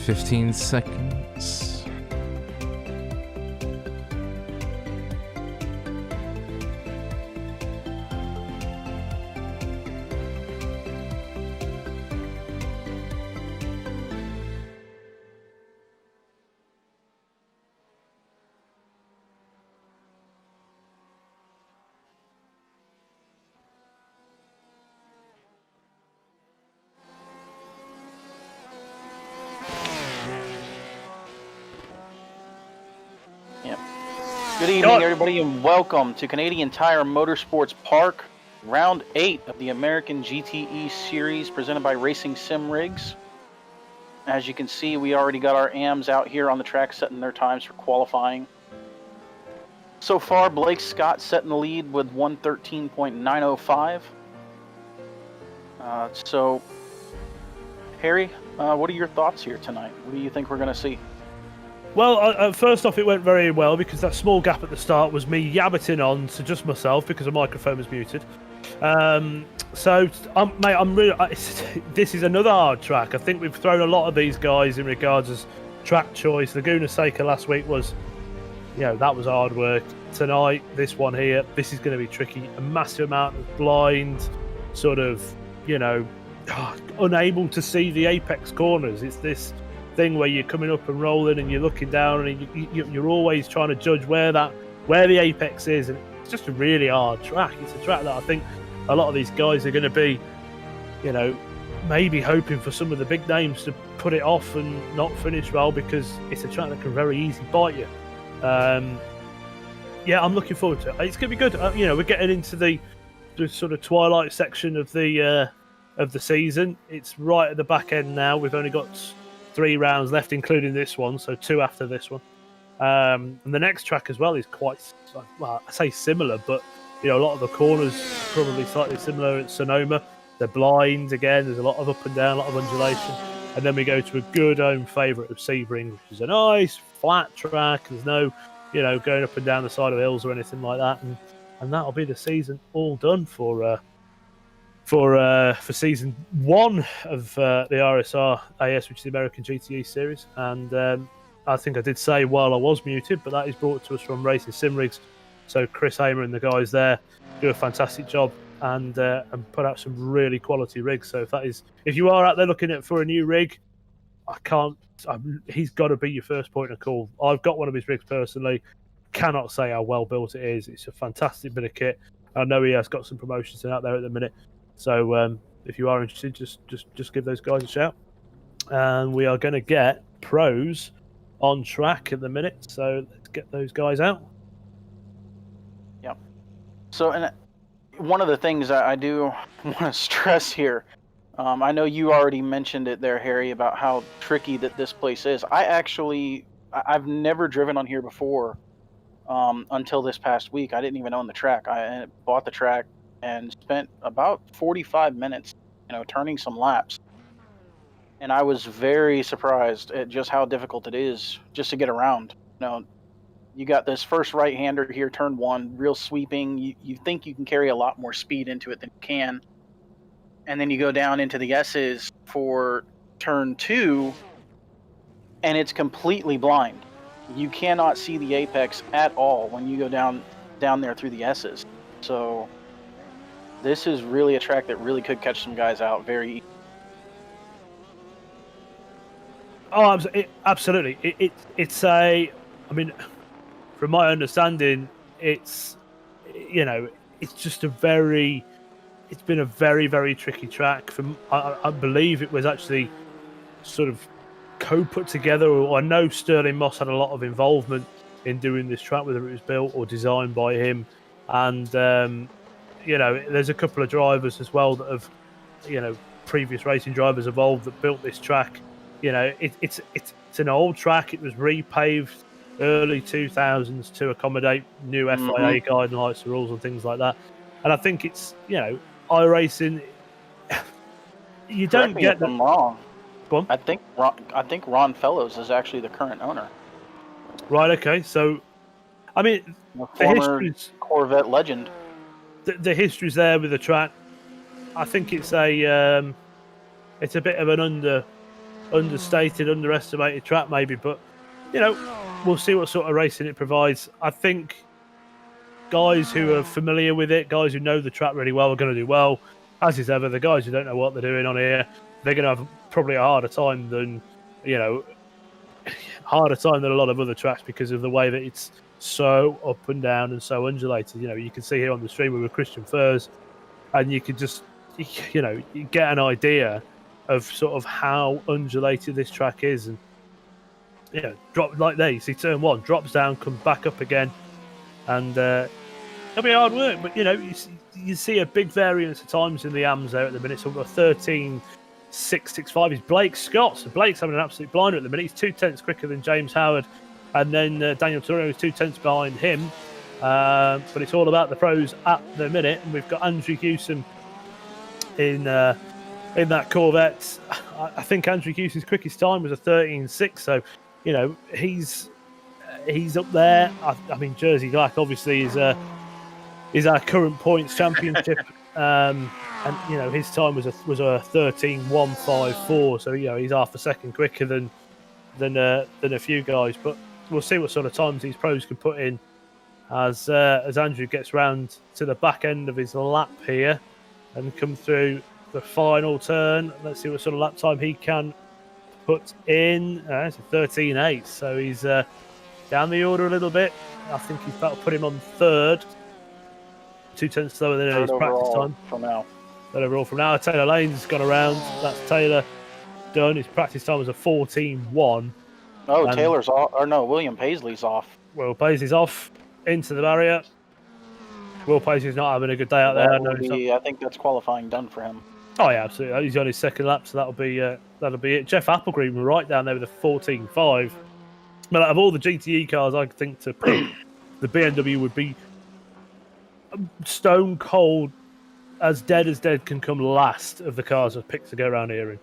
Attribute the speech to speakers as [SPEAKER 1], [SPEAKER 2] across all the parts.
[SPEAKER 1] 15 seconds.
[SPEAKER 2] Good evening, everybody, and welcome to Canadian Tire Motorsports Park, Round 8 of the American GTE Series presented by RacingSimRigs. As you can see, we already got our AMs out here on the track setting their times for qualifying. So far, Blake Scott setting the lead with 113.905. So, Harry, what are your thoughts here tonight? What do you think we're going to see?
[SPEAKER 3] Well, first off, it went very well because that small gap at the start was me yabbiting on to just myself because the microphone was muted. Mate, I'm really. This is another hard track. I think we've thrown a lot of these guys in regards as track choice. Laguna Seca last week was, that was hard work. Tonight, this one here, this is going to be tricky. A massive amount of blind, sort of, unable to see the apex corners. It's this thing where you're coming up and rolling and you're looking down and you're always trying to judge where the apex is, and it's just a really hard track. It's a track that I think a lot of these guys are going to be, maybe hoping for some of the big names to put it off and not finish well, because it's a track that can very easily bite you. I'm looking forward to it. It's going to be good. We're getting into the sort of twilight section of the season. It's right at the back end now. We've only got 3 rounds left, including this one, so 2 after this one. And the next track as well is quite, I say similar, but a lot of the corners probably slightly similar at Sonoma. They're blind again. There's a lot of up and down, a lot of undulation, and then we go to a good home favourite of Sebring, which is a nice flat track. There's no, going up and down the side of hills or anything like that, and that'll be the season all done for season 1 of the RSR AS, which is the American GTE Series. And I think I did say while I was muted, but that is brought to us from RacingSimRigs. So Chris Hamer and the guys there do a fantastic job and put out some really quality rigs. So if you are out there looking for a new rig, he's got to be your first point of call. I've got one of his rigs personally. Cannot say how well built it is. It's a fantastic bit of kit. I know he has got some promotions out there at the minute. So if you are interested, just give those guys a shout. And we are going to get pros on track at the minute. So let's get those guys out.
[SPEAKER 2] Yeah. So, and one of the things I do want to stress here, I know you already mentioned it there, Harry, about how tricky that this place is. I've never driven on here before until this past week. I didn't even own the track. I bought the track and spent about 45 minutes, turning some laps. And I was very surprised at just how difficult it is just to get around. You got this first right-hander here, turn 1, real sweeping. You think you can carry a lot more speed into it than you can. And then you go down into the S's for turn 2, and it's completely blind. You cannot see the apex at all when you go down there through the S's. So this is really a track that really could catch some guys out very easily.
[SPEAKER 3] Oh, absolutely. It's from my understanding, it's been a very, very tricky track. I believe it was actually sort of co-put together, or I know Sterling Moss had a lot of involvement in doing this track, whether it was built or designed by him. And there's a couple of drivers as well that have, previous racing drivers involved that built this track. It's an old track. It was repaved early 2000s to accommodate new FIA guidelines, rules, and things like that. And I think it's, iRacing. You don't get that. I'm wrong.
[SPEAKER 2] Go on. I think Ron Fellows is actually the current owner.
[SPEAKER 3] Right. Okay. So, the
[SPEAKER 2] former Corvette legend.
[SPEAKER 3] The history's there with the track. I think it's a bit of an understated, underestimated track maybe, but we'll see what sort of racing it provides. I think guys who are familiar with it, guys who know the track really well, are going to do well. As is ever, the guys who don't know what they're doing on here, they're going to have probably a harder time than a lot of other tracks because of the way that it's so up and down and so undulated. You can see here on the stream with Christian Furs, and you can just you get an idea of sort of how undulated this track is, and drop like there. You see turn one drops down, comes back up again, and it'll be hard work. But you see a big variance at times in the AMs there at the minute. So we've got 13.665 is Blake Scott. So Blake's having an absolute blinder at the minute. He's 2/10 quicker than James Howard, and then Daniel Torino is 2/10 behind him. But it's all about the pros at the minute, and we've got Andrew Hewson in that Corvette. I think Andrew Hewson's quickest time was a 13.6. So he's up there. I mean, Jersey Black obviously is our current points championship, and his time was a 13.154. So he's half a second quicker than a few guys. But we'll see what sort of times these pros can put in as Andrew gets round to the back end of his lap here and come through the final turn. Let's see what sort of lap time he can put in. It's a 13.8, so he's down the order a little bit. I think he's about to put him on third. 2/10 slower than his practice time.
[SPEAKER 2] From now.
[SPEAKER 3] Third overall from now. Taylor Lane's gone around. That's Taylor done. His practice time was a 14.1.
[SPEAKER 2] Oh, Taylor's off. Or no, William Paisley's off.
[SPEAKER 3] Will Paisley's off into the barrier. Will Paisley's not having a good day out there.
[SPEAKER 2] I think that's qualifying done for him.
[SPEAKER 3] Oh yeah, absolutely. He's on his second lap, so that'll be it. Jeff Applegreen right down there with a 14.5. But out of all the GTE cars, I think to pick, the BMW would be stone cold, as dead can come last of the cars I've picked to go around here in.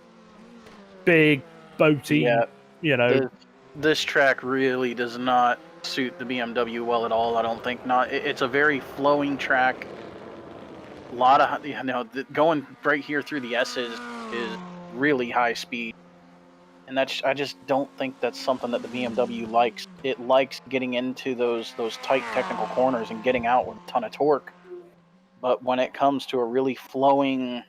[SPEAKER 3] Big, boaty,
[SPEAKER 2] This track really does not suit the BMW well at all. I don't think not. It's a very flowing track. A lot of going right here through the S's is really high speed, and I just don't think that's something that the BMW likes. It likes getting into those tight technical corners and getting out with a ton of torque. But when it comes to a really flowing,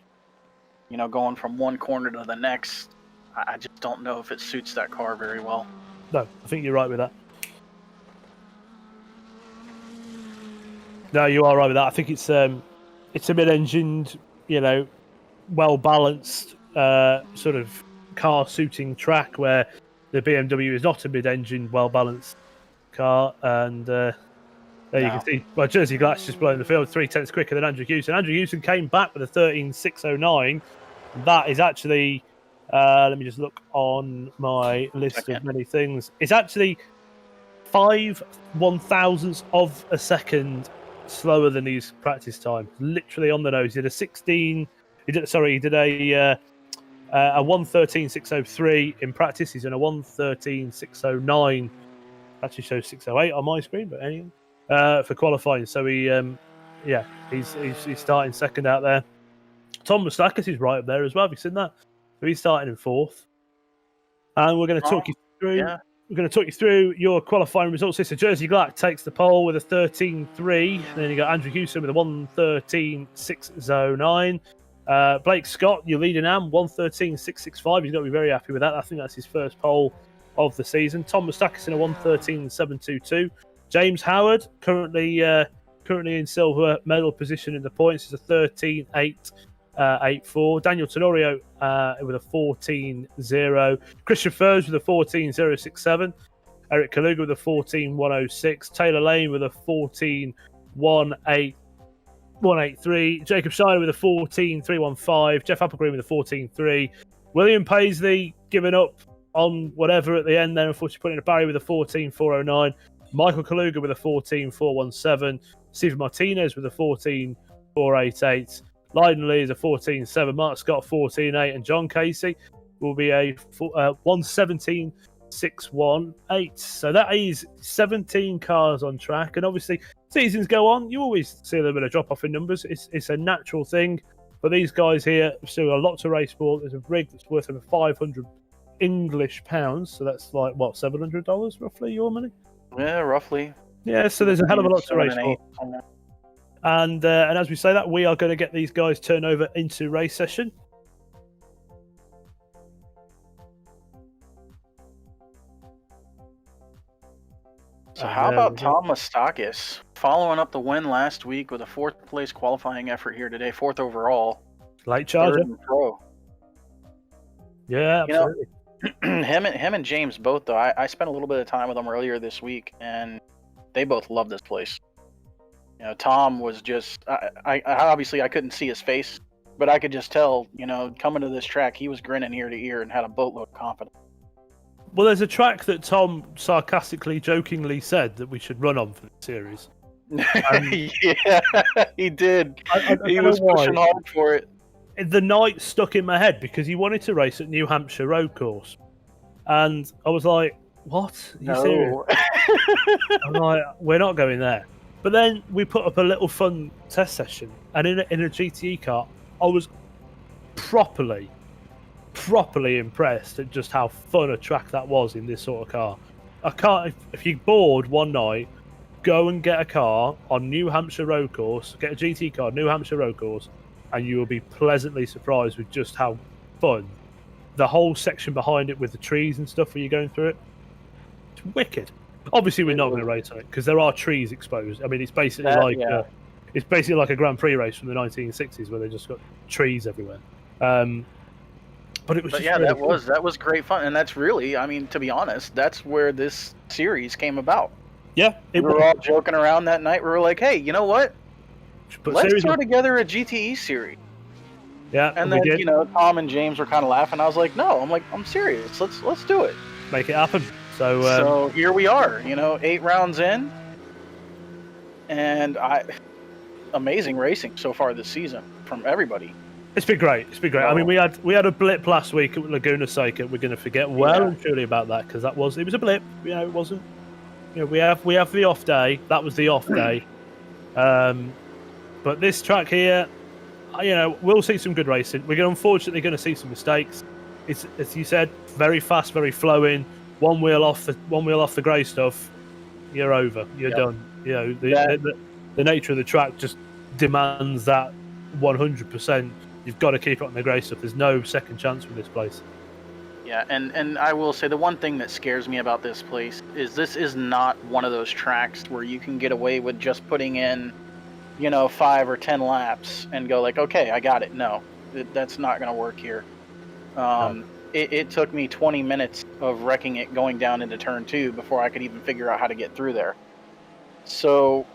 [SPEAKER 2] going from one corner to the next, I just don't know if it suits that car very well.
[SPEAKER 3] No, I think you're right with that. No, you are right with that. I think it's a mid-engined, well-balanced sort of car-suiting track where the BMW is not a mid-engined, well-balanced car. And there you can see, Jersey Glass just blowing the field, 3/10 quicker than Andrew Hewson. Andrew Hewson came back with a 13.609. That is actually, let me just look on my list of many things. It's actually 5/1000ths of a second slower than his practice time. Literally on the nose. He did a 1:13.603 in practice. He's in a 1:13.609. Actually shows 6:08 on my screen, but anyway, for qualifying. So he's starting second out there. Tom Moustakis is right up there as well. Have you seen that? So he's starting in fourth. And we're going to talk you through. Yeah. We're going to talk you through your qualifying results. So Jersey Glack takes the pole with a 13.3. And then you got Andrew Hewson with a 1:13.609. Blake Scott, your leading AM, 1:13.665. He's got to be very happy with that. I think that's his first pole of the season. Tom Moustakis in a 1:13.722. James Howard, currently in silver medal position in the points, is a 13.884. Daniel Tenorio with a 14.0. Christian Furs with a 14.067. Eric Kaluga with a 14.106. Taylor Lane with a 14.183. Jacob Schneider with a 14.315. Jeff Applegreen with a 14.3. William Paisley giving up on whatever at the end there, unfortunately putting a barrier with a 14.409. Michael Kaluga with a 14.417. Stephen Martinez with a 14.488. Lyden Lee is a 14.7. Mark Scott 14.8. And John Casey will be a 1:17.618. So that is 17 cars on track. And obviously, seasons go on. You always see a little bit of drop off in numbers. It's a natural thing. But these guys here have still got a lot to race for. There's a rig that's worth over English pounds, so that's like what, $700 roughly your money.
[SPEAKER 2] Yeah, roughly.
[SPEAKER 3] Yeah, so there's a hell of a lot to race
[SPEAKER 2] 7 and
[SPEAKER 3] for.
[SPEAKER 2] 8, somewhere.
[SPEAKER 3] And as we say that, we are going to get these guys turned over into race session.
[SPEAKER 2] So how about Tom Mastakis following up the win last week with a 4th place qualifying effort here today, 4th overall.
[SPEAKER 3] Late charger.
[SPEAKER 2] 3rd in pro.
[SPEAKER 3] Yeah, absolutely.
[SPEAKER 2] Him and James both, though, I spent a little bit of time with them earlier this week, and they both love this place. You know, Tom was just, I obviously I couldn't see his face, but I could just tell, you know, coming to this track, he was grinning ear to ear and had a boatload of confidence.
[SPEAKER 3] Well, there's a track that Tom sarcastically, jokingly said that we should run on for the series.
[SPEAKER 2] Yeah, he did. He was pushing hard for it.
[SPEAKER 3] The night stuck in my head because he wanted to race at New Hampshire Road Course. And I was like, what? Are you serious? I'm like, we're not going there. But then we put up a little fun test session. And in a GTE car, I was properly impressed at just how fun a track that was in this sort of car. I can't, if you're bored one night, go and get a car on New Hampshire Road Course, get a GT car, New Hampshire Road Course, and you will be pleasantly surprised with just how fun. The whole section behind it with the trees and stuff where you're going through it, it's wicked. Obviously, we're not going to race on it because there are trees exposed. I mean, it's basically it's basically like a Grand Prix race from the 1960s where they just got trees everywhere. But it was.
[SPEAKER 2] But yeah, really that was great fun, and that's really, I mean, to be honest, that's where this series came about.
[SPEAKER 3] Yeah,
[SPEAKER 2] we were all joking around that night. We were like, "Hey, you know what? Let's throw together a GTE series."
[SPEAKER 3] Yeah,
[SPEAKER 2] and then you know, Tom and James were kind of laughing. I was like, "No, I'm serious. Let's do it.
[SPEAKER 3] Make it happen."
[SPEAKER 2] So here we are. You know, 8 rounds in, and amazing racing so far this season from everybody.
[SPEAKER 3] It's been great. It's been great. I mean, we had a blip last week at Laguna Seca. We're going to forget well and truly about that because it was a blip. You know, it wasn't. You know, we have the off day. That was the off day. But this track here, you know, we'll see some good racing. We're unfortunately going to see some mistakes. It's, as you said, very fast, very flowing. One wheel off the grey stuff, you're over. You're done. You know, the nature of the track just demands that 100%. You've got to keep it on the grey stuff. There's no second chance from this place.
[SPEAKER 2] Yeah, and I will say the one thing that scares me about this place is this is not one of those tracks where you can get away with just putting in, you know, 5 or 10 laps and go like, okay, I got it. No, that's not going to work here. It took me 20 minutes of wrecking it going down into turn 2 before I could even figure out how to get through there. So,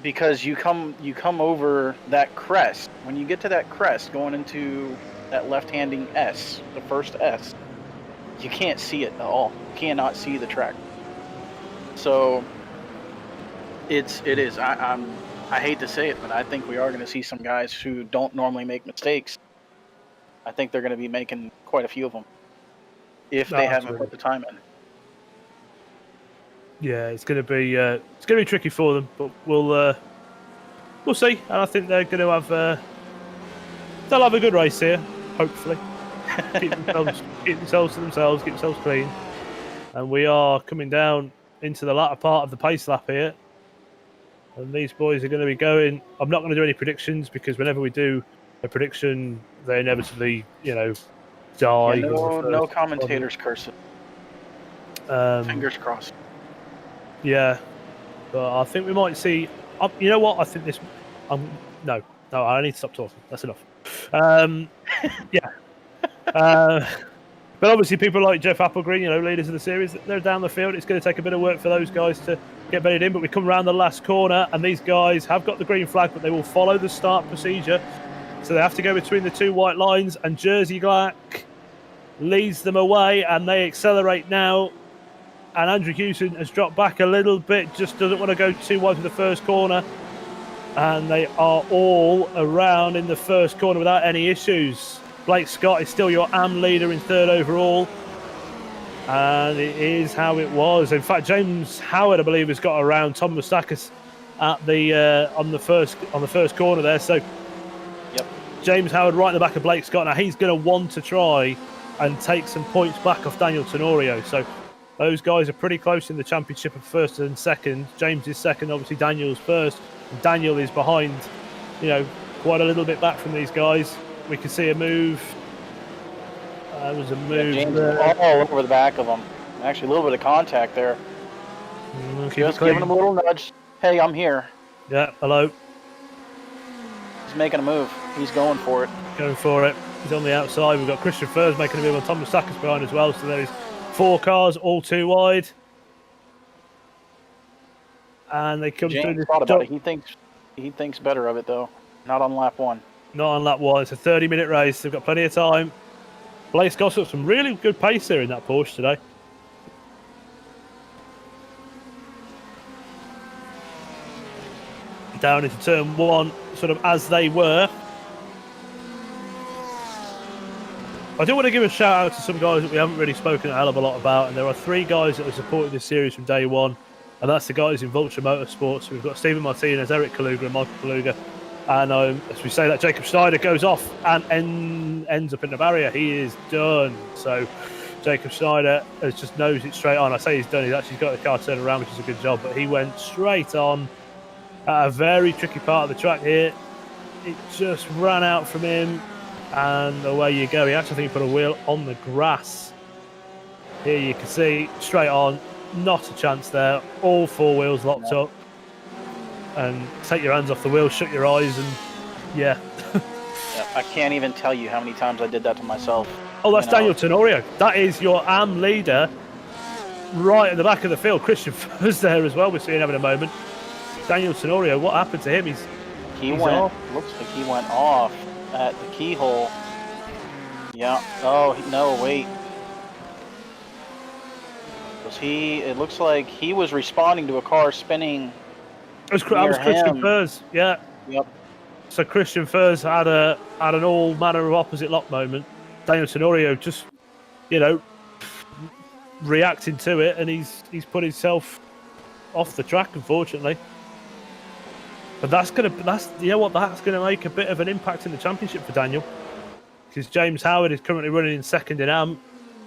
[SPEAKER 2] because you come over that crest, when you get to that crest going into that left-handing S, the first S, you can't see it at all. You cannot see the track. So it is. I hate to say it, but I think we are going to see some guys who don't normally make mistakes. I think they're going to be making quite a few of them if they haven't put the time in.
[SPEAKER 3] Yeah, it's going to be tricky for them, but we'll see. And I think they're going to have they'll have a good race here, hopefully. keep themselves to themselves, keep themselves clean. And we are coming down into the latter part of the pace lap here. And these boys are going to be going. I'm not going to do any predictions because whenever we do a prediction, they inevitably, you know, die.
[SPEAKER 2] Yeah, no commentators cursing. Fingers crossed.
[SPEAKER 3] Yeah, but I think we might see. You know what? I think this. No, I need to stop talking. That's enough. Yeah. But obviously, people like Jeff Applegreen, you know, leaders of the series, they're down the field. It's going to take a bit of work for those guys to get bedded in. But we come around the last corner, and these guys have got the green flag, but they will follow the start procedure. So they have to go between the 2 white lines, and Jersey Black leads them away, and they accelerate now. And Andrew Hewson has dropped back a little bit, just doesn't want to go too wide for the first corner. And they are all around in the first corner without any issues. Blake Scott is still your AM leader in 3rd overall. And it is how it was. In fact, James Howard, I believe, has got around Tom Moustakis at the on the first corner there. So
[SPEAKER 2] yep.
[SPEAKER 3] James Howard right in the back of Blake Scott. Now he's going to want to try and take some points back off Daniel Tenorio. So those guys are pretty close in the championship of first and second. James is second, obviously Daniel's first. Daniel is behind, quite a little bit back from these guys. We can see a move. There was a move.
[SPEAKER 2] Yeah, James all over the back of them. Actually, a little bit of contact there. Just giving him a little nudge. Hey, I'm here.
[SPEAKER 3] Yeah, hello.
[SPEAKER 2] He's making a move. He's going for it.
[SPEAKER 3] Going for it. He's on the outside. We've got Christian Furs making a move on Thomas Sackers behind as well. So there's 4 cars, all too wide. And they come
[SPEAKER 2] James
[SPEAKER 3] through this
[SPEAKER 2] thought about it. He thinks better of it though. Not on lap 1.
[SPEAKER 3] Not on lap 1. It's a 30-minute race. They've got plenty of time. Blake's got some really good pace here in that Porsche today. Down into turn 1, sort of as they were. I do want to give a shout out to some guys that we haven't really spoken a hell of a lot about, and there are 3 guys that have supported this series from day one, and that's the guys in Vulture Motorsports. We've got Stephen Martinez, Eric Kaluga, and Michael Kaluga, and as we say that, Jacob Schneider goes off and ends up in the barrier. He is done. So Jacob Schneider has just nosed it straight on. I say he's done. He's actually got the car turned around, which is a good job, but he went straight on at a very tricky part of the track here. It just ran out from him. And away you go. He actually think he put a wheel on the grass. Here you can see straight on, not a chance there. All 4 wheels locked up. And take your hands off the wheel, shut your eyes, and yeah.
[SPEAKER 2] I can't even tell you how many times I did that to myself.
[SPEAKER 3] Oh, that's Daniel Tenorio. That is your AM leader right at the back of the field. Christian Furs there as well. We're seeing having a moment. Daniel Tenorio, what happened to him?
[SPEAKER 2] He went off. Looks like he went off at the keyhole. Yeah. Oh, no, wait. Was he... It looks like he was responding to a car spinning.
[SPEAKER 3] That was Christian Furs, yeah.
[SPEAKER 2] Yep.
[SPEAKER 3] So Christian Furs had an all manner of opposite lock moment. Daniel Tenorio just, reacting to it, and he's put himself off the track, unfortunately. But that's gonna make a bit of an impact in the championship for Daniel, because James Howard is currently running in second in AM.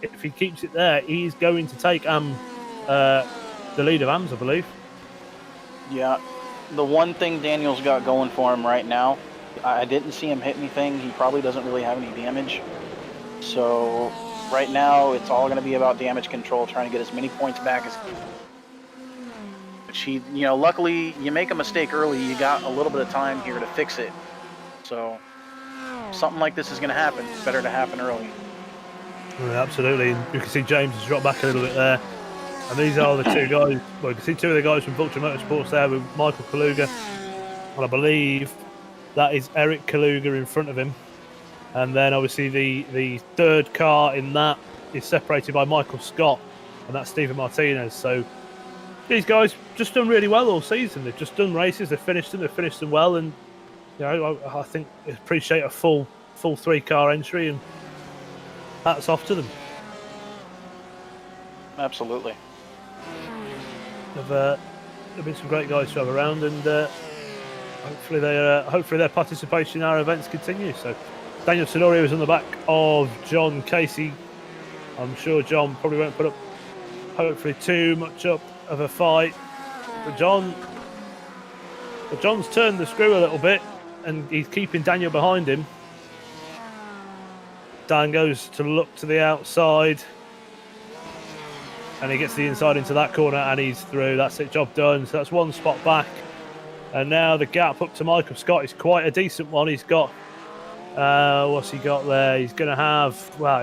[SPEAKER 3] If he keeps it there, he's going to take AM, the lead of AMs, I believe.
[SPEAKER 2] Yeah, the one thing Daniel's got going for him right now, I didn't see him hit anything. He probably doesn't really have any damage. So right now, it's all going to be about damage control, trying to get as many points back as. She, luckily, you make a mistake early, you got a little bit of time here to fix it. So, something like this is going to happen. It's better to happen early.
[SPEAKER 3] Yeah, absolutely. And you can see James has dropped back a little bit there. And these are the 2 guys. Well, you can see 2 of the guys from Vulture Motorsports there with Michael Kaluga. And I believe that is Eric Kaluga in front of him. And then, obviously, the 3rd car in that is separated by Michael Scott. And that's Stephen Martinez. So, these guys just done really well all season. They've just done races. They've finished them well, and I think they appreciate a full 3-car entry, and hats off to them.
[SPEAKER 2] Absolutely.
[SPEAKER 3] There've been some great guys to have around, and hopefully their participation in our events continues. So Daniel Tenorio is on the back of John Casey. I'm sure John probably won't put up hopefully too much up of a fight, but John's turned the screw a little bit, and he's keeping Daniel behind him. Dan goes to look to the outside, and he gets the inside into that corner, and he's through. That's it, job done. So that's 1 spot back, and now the gap up to Michael Scott is quite a decent one. He's got what's he got there? He's going to have,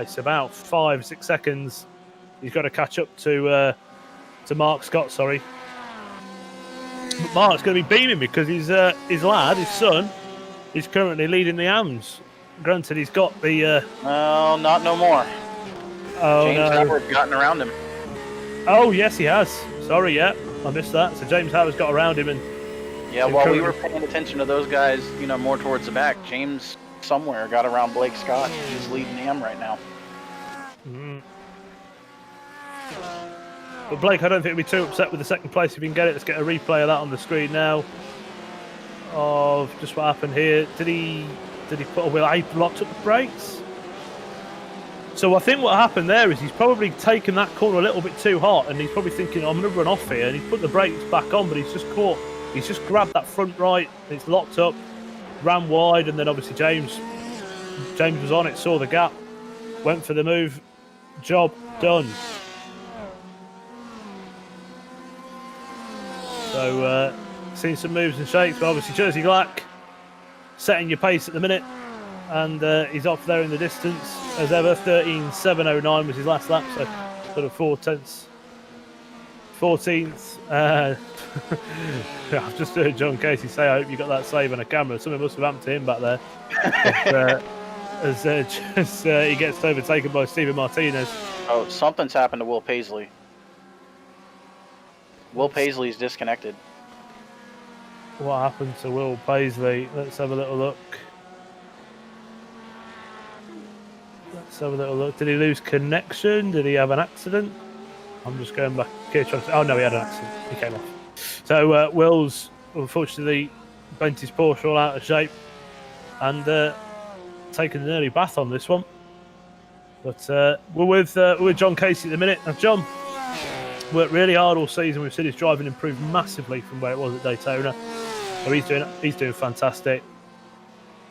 [SPEAKER 3] it's about 5-6 seconds. He's got to catch up to Mark Scott, sorry. But Mark's going to be beaming because his lad, his son, is currently leading the AMs. Granted, he's got the...
[SPEAKER 2] Well, not no more.
[SPEAKER 3] Oh,
[SPEAKER 2] James
[SPEAKER 3] no.
[SPEAKER 2] Howard's gotten around him.
[SPEAKER 3] Oh, yes, he has. Sorry, yeah. I missed that. So James Howard's got around him. And
[SPEAKER 2] yeah, while we were paying attention to those guys, more towards the back, James somewhere got around Blake Scott. He's leading the AM right now.
[SPEAKER 3] Mm. But Blake, I don't think he'll be too upset with the 2nd place if he can get it. Let's get a replay of that on the screen now. Of just what happened here. Did he put a wheel? He locked up the brakes. So I think what happened there is he's probably taken that corner a little bit too hot, and he's probably thinking, I'm going to run off here, and he's put the brakes back on, but he's just grabbed that front right, and it's locked up, ran wide, and then obviously James was on it, saw the gap, went for the move, job done. So seeing some moves and shakes, but obviously Jersey Black setting your pace at the minute, and he's off there in the distance as ever. 13.709 was his last lap, so sort of 14th. I've just heard John Casey say, I hope you got that save on a camera. Something must have happened to him back there. But, as he gets overtaken by Steven Martinez.
[SPEAKER 2] Oh, something's happened to Will Paisley. Will Paisley's disconnected.
[SPEAKER 3] What happened to Will Paisley? Let's have a little look. Did he lose connection? Did he have an accident? I'm just going back here trying to... Oh, no, he had an accident. He came off. So, Will's, unfortunately, bent his Porsche all out of shape and taken an early bath on this one. But we're with John Casey at the minute. Now, John worked really hard all season. We've seen his driving improve massively from where it was at Daytona. So he's doing fantastic.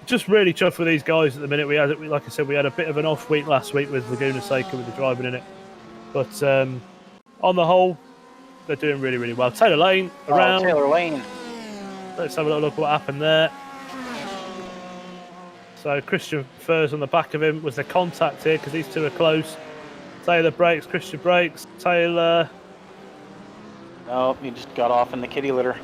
[SPEAKER 3] Just really chuffed with these guys at the minute. Like I said, we had a bit of an off week last week with Laguna Seca with the driving in it. But on the whole, they're doing really, really well. Taylor Lane around.
[SPEAKER 2] Oh, Taylor Lane.
[SPEAKER 3] Let's have a little look at what happened there. So Christian Furs on the back of him. Was there contact here? Because these two are close. Taylor brakes, Christian brakes. Taylor...
[SPEAKER 2] Oh, he just got off in the kitty litter.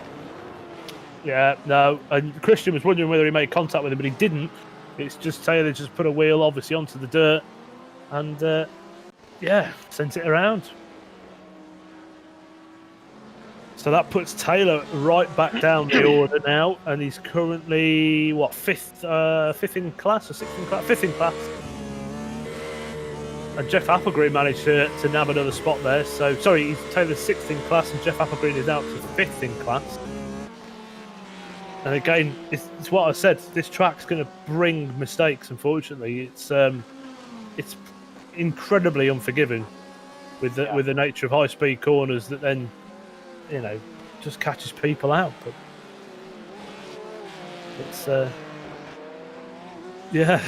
[SPEAKER 3] Yeah, no. And Christian was wondering whether he made contact with him, but he didn't. It's just Taylor just put a wheel, obviously, onto the dirt. And, yeah, sent it around. So that puts Taylor right back down the order now, and he's currently fifth in class or sixth in class? Fifth in class. And Jeff Applegreen managed to nab another spot there. So sorry, Taylor's sixth in class, and Jeff Applegreen is now up to fifth in class. And again, it's what I said. This track's going to bring mistakes. Unfortunately, it's incredibly unforgiving with the nature of high-speed corners that then, just catches people out. But it's yeah.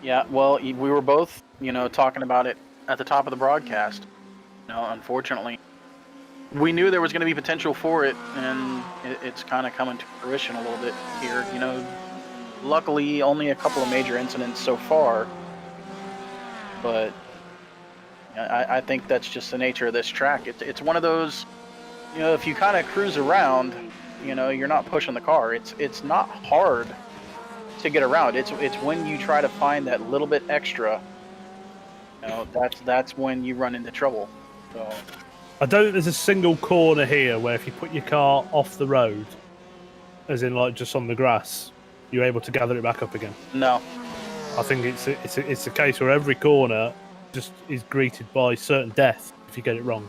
[SPEAKER 2] Yeah, well, we were both, talking about it at the top of the broadcast. Unfortunately, we knew there was going to be potential for it, and it's kind of coming to fruition a little bit here. Luckily, only a couple of major incidents so far, but I think that's just the nature of this track. It's one of those, if you kind of cruise around, you're not pushing the car. It's not hard to get around. It's when you try to find that little bit extra, that's when you run into trouble. So
[SPEAKER 3] I don't think there's a single corner here where if you put your car off the road, as in like just on the grass, you're able to gather it back up again.
[SPEAKER 2] No,
[SPEAKER 3] I think it's a case where every corner just is greeted by certain death if you get it wrong.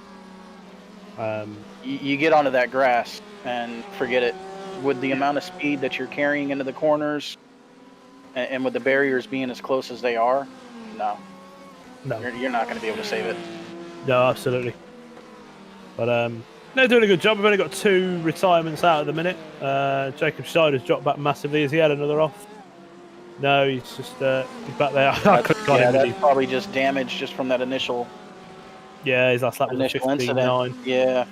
[SPEAKER 2] You get onto that grass and forget it. With the amount of speed that you're carrying into the corners, and with the barriers being as close as they are, no, you're not going to be able to save it.
[SPEAKER 3] No, absolutely. But they're doing a good job. We've only got 2 retirements out at the minute. Jacob Schneider's dropped back massively. Has he had another off? No, he's just he's back there.
[SPEAKER 2] That's probably just damage just from that initial.
[SPEAKER 3] Yeah, his last lap was 15.9.
[SPEAKER 2] Yeah.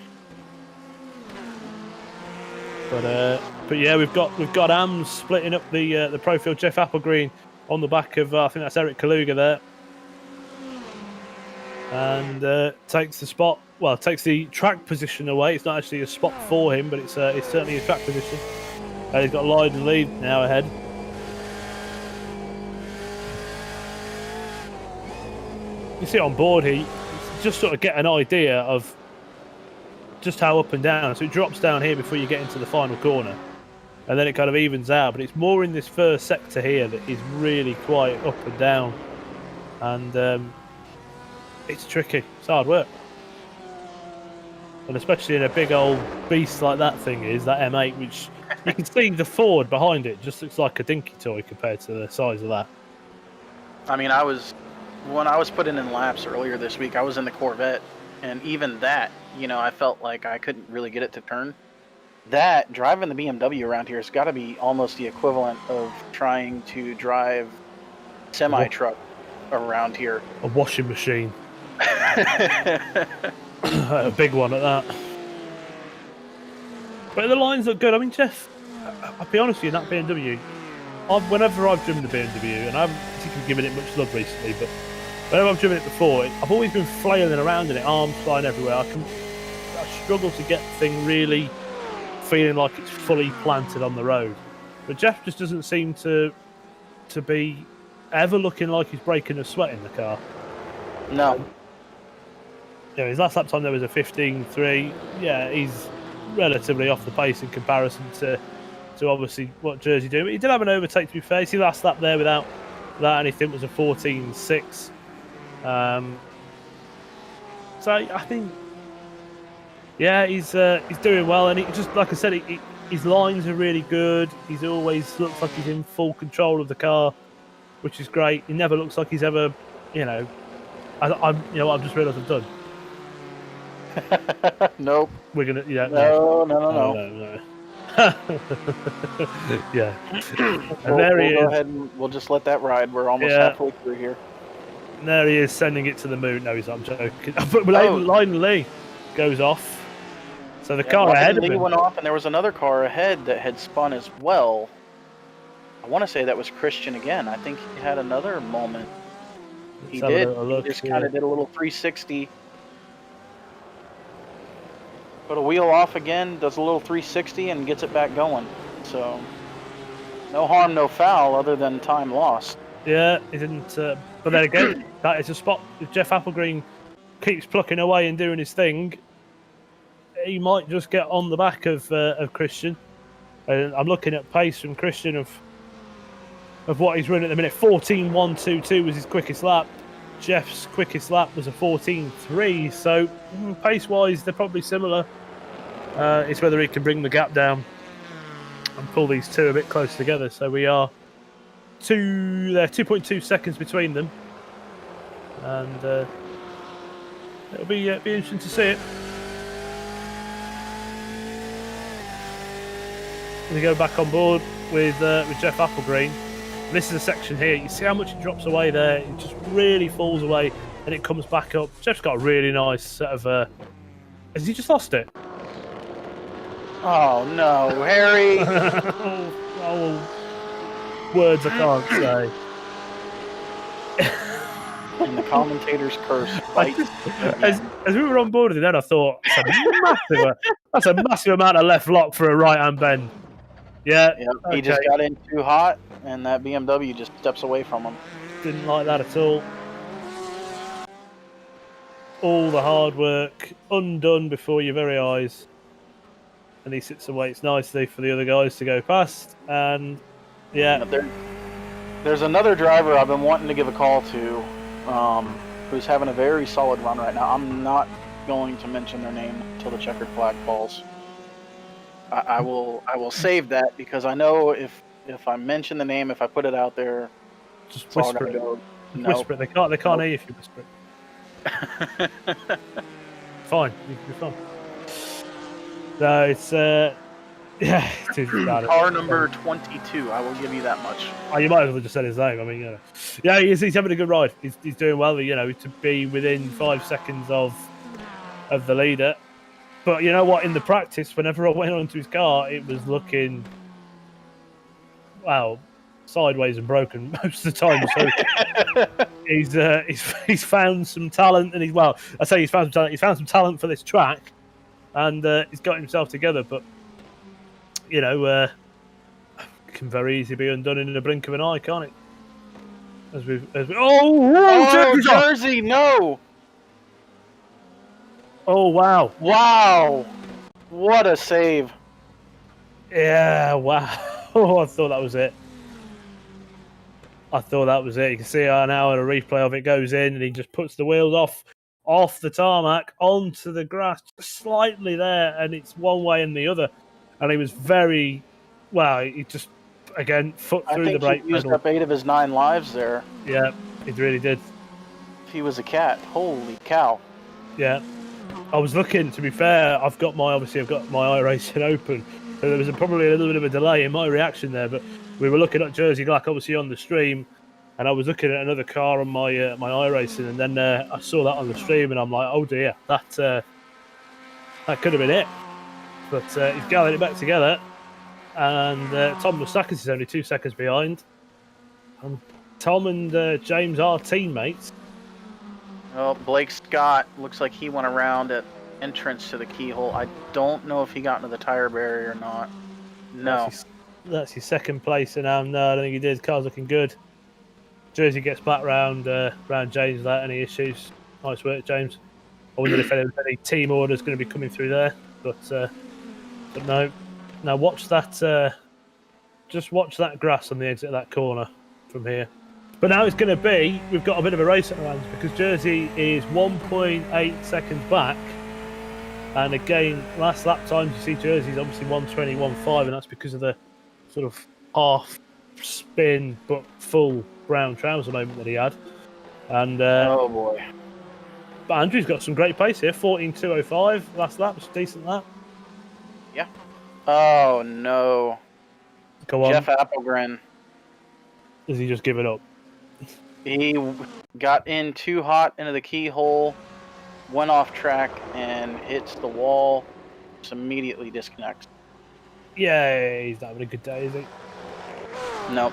[SPEAKER 3] But yeah, we've got AMS splitting up the pro field. Jeff Applegreen on the back of I think that's Eric Kaluga there, and takes the spot. Well, takes the track position away. It's not actually a spot for him, but it's certainly a track position. He's got Lydon lead now ahead. You see it on board here. Just sort of get an idea of just how up and down. So it drops down here before you get into the final corner, and then it kind of evens out. But it's more in this first sector here that is really quite up and down, and it's tricky. It's hard work, and especially in a big old beast like that thing is, that M8, which you can see the Ford behind it just looks like a dinky toy compared to the size of that.
[SPEAKER 2] I mean, when I was putting in laps earlier this week, I was in the Corvette, and even that, I felt like I couldn't really get it to turn. That, driving the BMW around here has got to be almost the equivalent of trying to drive semi-truck around here.
[SPEAKER 3] A washing machine. A big one at that. But the lines look good. I mean, Jeff, I'll be honest with you, that BMW, whenever I've driven the BMW, and I haven't particularly given it much love recently, but whenever I've driven it before, I've always been flailing around in it, arms flying everywhere. I struggle to get the thing really feeling like it's fully planted on the road. But Jeff just doesn't seem to be ever looking like he's breaking a sweat in the car.
[SPEAKER 2] No.
[SPEAKER 3] His last lap time there was a 15.3. Yeah, he's relatively off the pace in comparison to obviously what Jersey do. But he did have an overtake, to be fair. His last lap there without anything was a 14.6. So I think, yeah, he's doing well, and he just, like I said, his lines are really good. He's always looks like he's in full control of the car, which is great. He never looks like he's ever, I've just realised I've done.
[SPEAKER 2] Nope.
[SPEAKER 3] We're gonna, yeah.
[SPEAKER 2] No.
[SPEAKER 3] Yeah.
[SPEAKER 2] And
[SPEAKER 3] there he
[SPEAKER 2] is.
[SPEAKER 3] Go
[SPEAKER 2] ahead and we'll just let that ride. We're almost halfway through here.
[SPEAKER 3] And there he is, sending it to the moon. No, he's not. I'm joking. But Line Lee goes off. So the car ahead of him
[SPEAKER 2] went off, and there was another car ahead that had spun as well. I want to say that was Christian again. I think he had another moment. He did. He just kind of did a little 360. Put a wheel off again, does a little 360, and gets it back going. So, no harm, no foul, other than time lost.
[SPEAKER 3] Yeah, he didn't. But then again, that is a spot. If Jeff Applegreen keeps plucking away and doing his thing, he might just get on the back of Christian. And I'm looking at pace from Christian of what he's running at the minute. 14.122 was his quickest lap. Jeff's quickest lap was a 14.3. So pace-wise, they're probably similar. It's whether he can bring the gap down and pull these two a bit close together. So we are 2.2 seconds between them, and it'll be interesting to see it. We go back on board with Jeff Applegreen. This is a section here. You see how much it drops away there. It just really falls away, and it comes back up. Jeff's got a really nice set of. Has he just lost it?
[SPEAKER 2] Oh no, Harry!
[SPEAKER 3] Words I can't say.
[SPEAKER 2] And the commentator's curse bites.
[SPEAKER 3] As we were on board with it, then I thought that's a massive amount of left lock for a right-hand bend. Yeah,
[SPEAKER 2] He just got in too hot, and that BMW just steps away from him.
[SPEAKER 3] Didn't like that at all. All the hard work undone before your very eyes. And he sits and waits nicely for the other guys to go past. And yeah,
[SPEAKER 2] there's another driver I've been wanting to give a call to, who's having a very solid run right now. I'm not going to mention their name until the checkered flag falls. I will save that, because I know if I mention the name, if I put it out there,
[SPEAKER 3] just whisper it.
[SPEAKER 2] Go,
[SPEAKER 3] whisper it. They can't hear if you whisper it. Fine, you're fine. No, it's yeah.
[SPEAKER 2] Car number 22. I will give you that much.
[SPEAKER 3] Oh, you might as well just said his name. I mean, yeah, he's having a good ride. He's doing well. To be within 5 seconds of the leader. But you know what? In the practice, whenever I went onto his car, it was looking, sideways and broken most of the time. So he's found some talent, and he's found some talent. He's found some talent for this track, and he's got himself together. But it can very easily be undone in the blink of an eye, can't it?
[SPEAKER 2] Jersey, no!
[SPEAKER 3] Oh, wow.
[SPEAKER 2] Wow. What a save.
[SPEAKER 3] Yeah, wow. Oh, I thought that was it. You can see now in a replay of it goes in, and he just puts the wheels off the tarmac onto the grass, just slightly there, and it's one way and the other. And he was he just, again, foot through the brake pedal.
[SPEAKER 2] He used up 8 of his 9 lives there.
[SPEAKER 3] Yeah. He really did.
[SPEAKER 2] He was a cat. Holy cow.
[SPEAKER 3] Yeah. I was looking, to be fair, I've got my iRacing open. So there was probably a little bit of a delay in my reaction there, but we were looking at Jersey Black obviously on the stream, and I was looking at another car on my my iRacing, and then I saw that on the stream, and I'm like, oh dear, that could have been it. But he's gathered it back together, and Tom Mustakas is only 2 seconds behind. And Tom and James are teammates.
[SPEAKER 2] Well, Blake Scott looks like he went around at entrance to the keyhole. I don't know if he got into the tire barrier or not. No.
[SPEAKER 3] That's his second place, and no, I don't think he did. Car's looking good. Jersey gets back round James without any issues. Nice work, James. I wondered if there was any team orders going to be coming through there, but no. Now watch that. Just watch that grass on the exit of that corner from here. But now it's going to be, we've got a bit of a race at our hands because Jersey is 1.8 seconds back. And again, last lap times you see Jersey's obviously 1:21.5, and that's because of the sort of half spin but full brown trouser moment that he had. And
[SPEAKER 2] oh boy.
[SPEAKER 3] But Andrew's got some great pace here, 14.205 last lap, it's a decent lap.
[SPEAKER 2] Yeah. Oh no.
[SPEAKER 3] Go on.
[SPEAKER 2] Jeff Applegren.
[SPEAKER 3] Has he just given up?
[SPEAKER 2] He got in too hot into the keyhole, went off track, and hits the wall. Just immediately disconnects.
[SPEAKER 3] Yeah, he's not having a good day, is he?
[SPEAKER 2] Nope.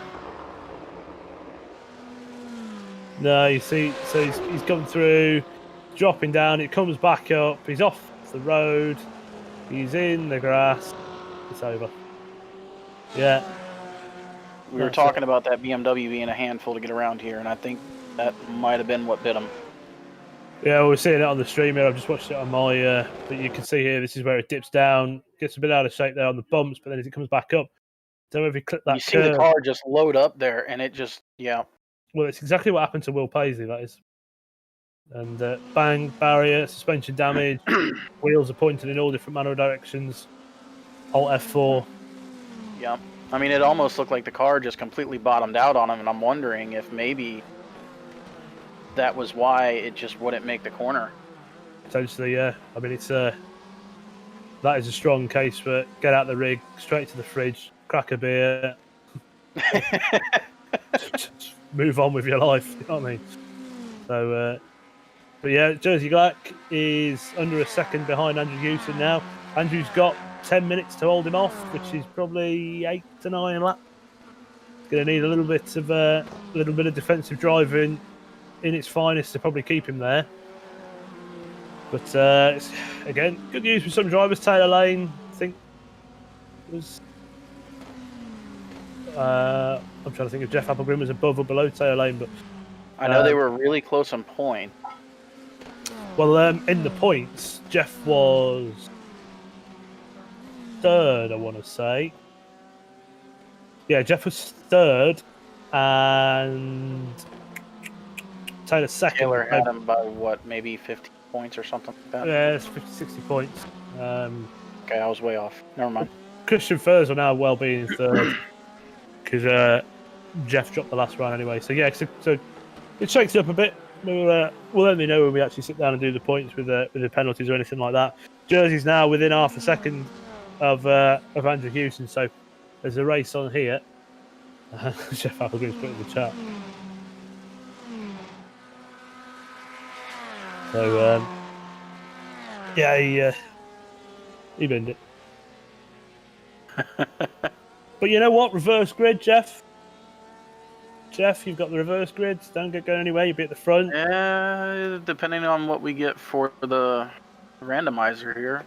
[SPEAKER 3] No, you see, so he's come through, dropping down, it comes back up, he's off the road, he's in the grass, it's over. Yeah.
[SPEAKER 2] We were talking about that BMW being a handful to get around here, and I think that might have been what bit him.
[SPEAKER 3] Yeah, we're seeing it on the stream here. I've just watched it on my, but you can see here, this is where it dips down, gets a bit out of shape there on the bumps, but then as it comes back up, don't know if you clip that
[SPEAKER 2] You see the car just load up there, and it just, yeah.
[SPEAKER 3] Well, it's exactly what happened to Will Paisley, that is. And bang, barrier, suspension damage, wheels are pointed in all different manner of directions, Alt F4.
[SPEAKER 2] Yeah. I mean, it almost looked like the car just completely bottomed out on him, and I'm wondering if maybe that was why it just wouldn't make the corner.
[SPEAKER 3] Potentially, yeah. I mean, it's that is a strong case for get out the rig, straight to the fridge, crack a beer, just move on with your life. You know what I mean? So, but yeah, Jersey Black is under a second behind Andrew Houston now. Andrew's got 10 minutes to hold him off, which is probably 8 to 9 lap. Going to need a little bit of defensive driving in its finest to probably keep him there. But again, good news for some drivers. Taylor Lane, I think, was. I'm trying to think if Jeff Applegren was above or below Taylor Lane, but
[SPEAKER 2] I know they were really close on point.
[SPEAKER 3] Well, in the points, Jeff was third, I want to say. Yeah, Jeff was third, and Taylor second.
[SPEAKER 2] Taylor had him by what, maybe 50 points or something like that?
[SPEAKER 3] Yeah, it's 50, 60 points.
[SPEAKER 2] Okay, I was way off. Never mind.
[SPEAKER 3] Christian Furs will now well be in third because Jeff dropped the last round anyway. So yeah, so it shakes it up a bit. We'll let me know when we actually sit down and do the points with the penalties or anything like that. Jersey's now within half a second of Andrew Houston, so there's a race on here. Jeff Applegren's put in the chat. So yeah, he binned it. But you know what? Reverse grid, Jeff. Jeff, you've got the reverse grids. Don't get going anywhere. You'll be at the front.
[SPEAKER 2] Yeah, depending on what we get for the randomizer here.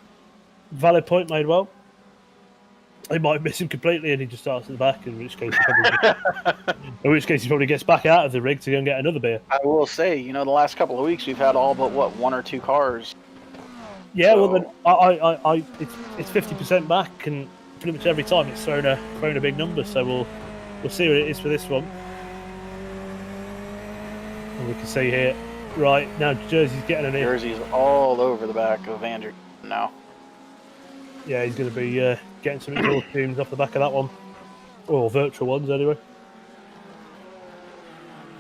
[SPEAKER 3] Valid point made well. They might miss him completely and he just starts at the back, in which case he probably gets back out of the rig to go and get another beer.
[SPEAKER 2] I will say, the last couple of weeks we've had all but, what, 1 or 2 cars.
[SPEAKER 3] Yeah,
[SPEAKER 2] so...
[SPEAKER 3] well, then it's 50% back, and pretty much every time it's thrown a big number, so we'll see what it is for this one. And we can see here, right, now Jersey's getting an in.
[SPEAKER 2] Jersey's all over the back of Andrew now.
[SPEAKER 3] Yeah, he's going to be getting some exhaust fumes off the back of that one. Or virtual ones, anyway.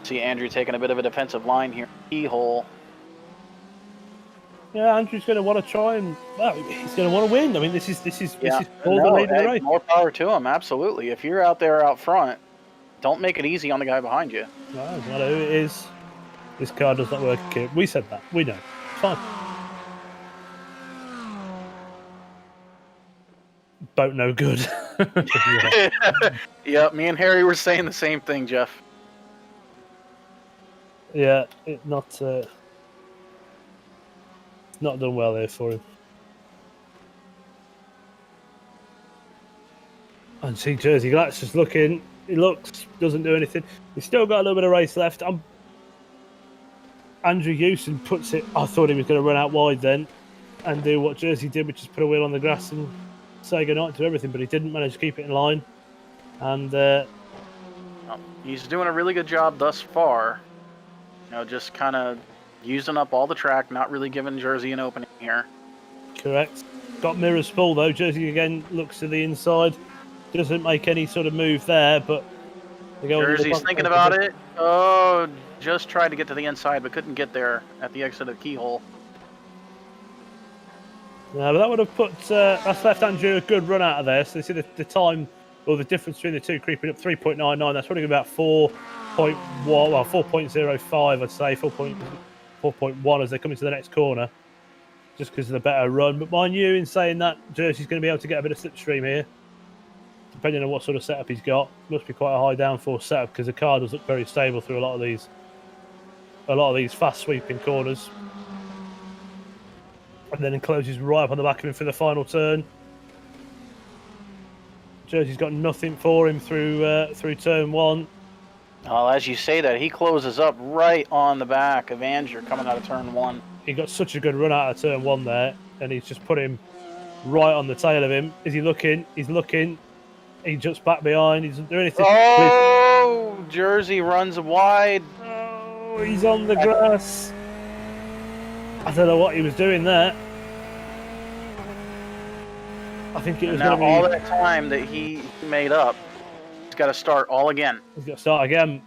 [SPEAKER 2] See Andrew taking a bit of a defensive line here. Keyhole.
[SPEAKER 3] Yeah, Andrew's going to want to try and he's going to want to win. I mean, this is all the lead of the race.
[SPEAKER 2] More power to him, absolutely. If you're out there out front, don't make it easy on the guy behind you.
[SPEAKER 3] No, no matter who it is, this car does not work. We said that. We know. It's fine. Boat no good.
[SPEAKER 2] Yeah, me and Harry were saying the same thing, Jeff.
[SPEAKER 3] Yeah, not done well there for him. And see Jersey Glatt's just looking. He looks, doesn't do anything. He's still got a little bit of race left. Andrew Houston puts it. I thought he was going to run out wide then and do what Jersey did, which is put a wheel on the grass and say goodnight to everything, but he didn't manage to keep it in line. And
[SPEAKER 2] he's doing a really good job thus far. You know, just kind of using up all the track, not really giving Jersey an opening here.
[SPEAKER 3] Correct. Got mirrors full though. Jersey again looks to the inside. Doesn't make any sort of move there, but
[SPEAKER 2] Jersey's thinking about it. Oh, just tried to get to the inside, but couldn't get there at the exit of the keyhole.
[SPEAKER 3] No, but that would have put that's left Andrew a good run out of there. So you see the time or the difference between the two creeping up 3.99. That's probably about 4.05, I'd say 4.1 as they come into the next corner, just because of the better run. But mind you, in saying that, Jersey's going to be able to get a bit of slipstream here, depending on what sort of setup he's got. Must be quite a high downforce setup because the car does look very stable through a lot of these fast sweeping corners. And then encloses right up on the back of him for the final turn. Jersey's got nothing for him through turn one.
[SPEAKER 2] Well, as you say that, he closes up right on the back of Andrew coming out of turn one.
[SPEAKER 3] He got such a good run out of turn one there, and he's just put him right on the tail of him. Is he looking? He's looking. He jumps back behind. He doesn't do anything.
[SPEAKER 2] Oh, Jersey runs wide.
[SPEAKER 3] Oh, he's on the grass. I don't know what he was doing there. I think it was
[SPEAKER 2] now all that time that he made up, he's got to start all again.
[SPEAKER 3] He's got to start again.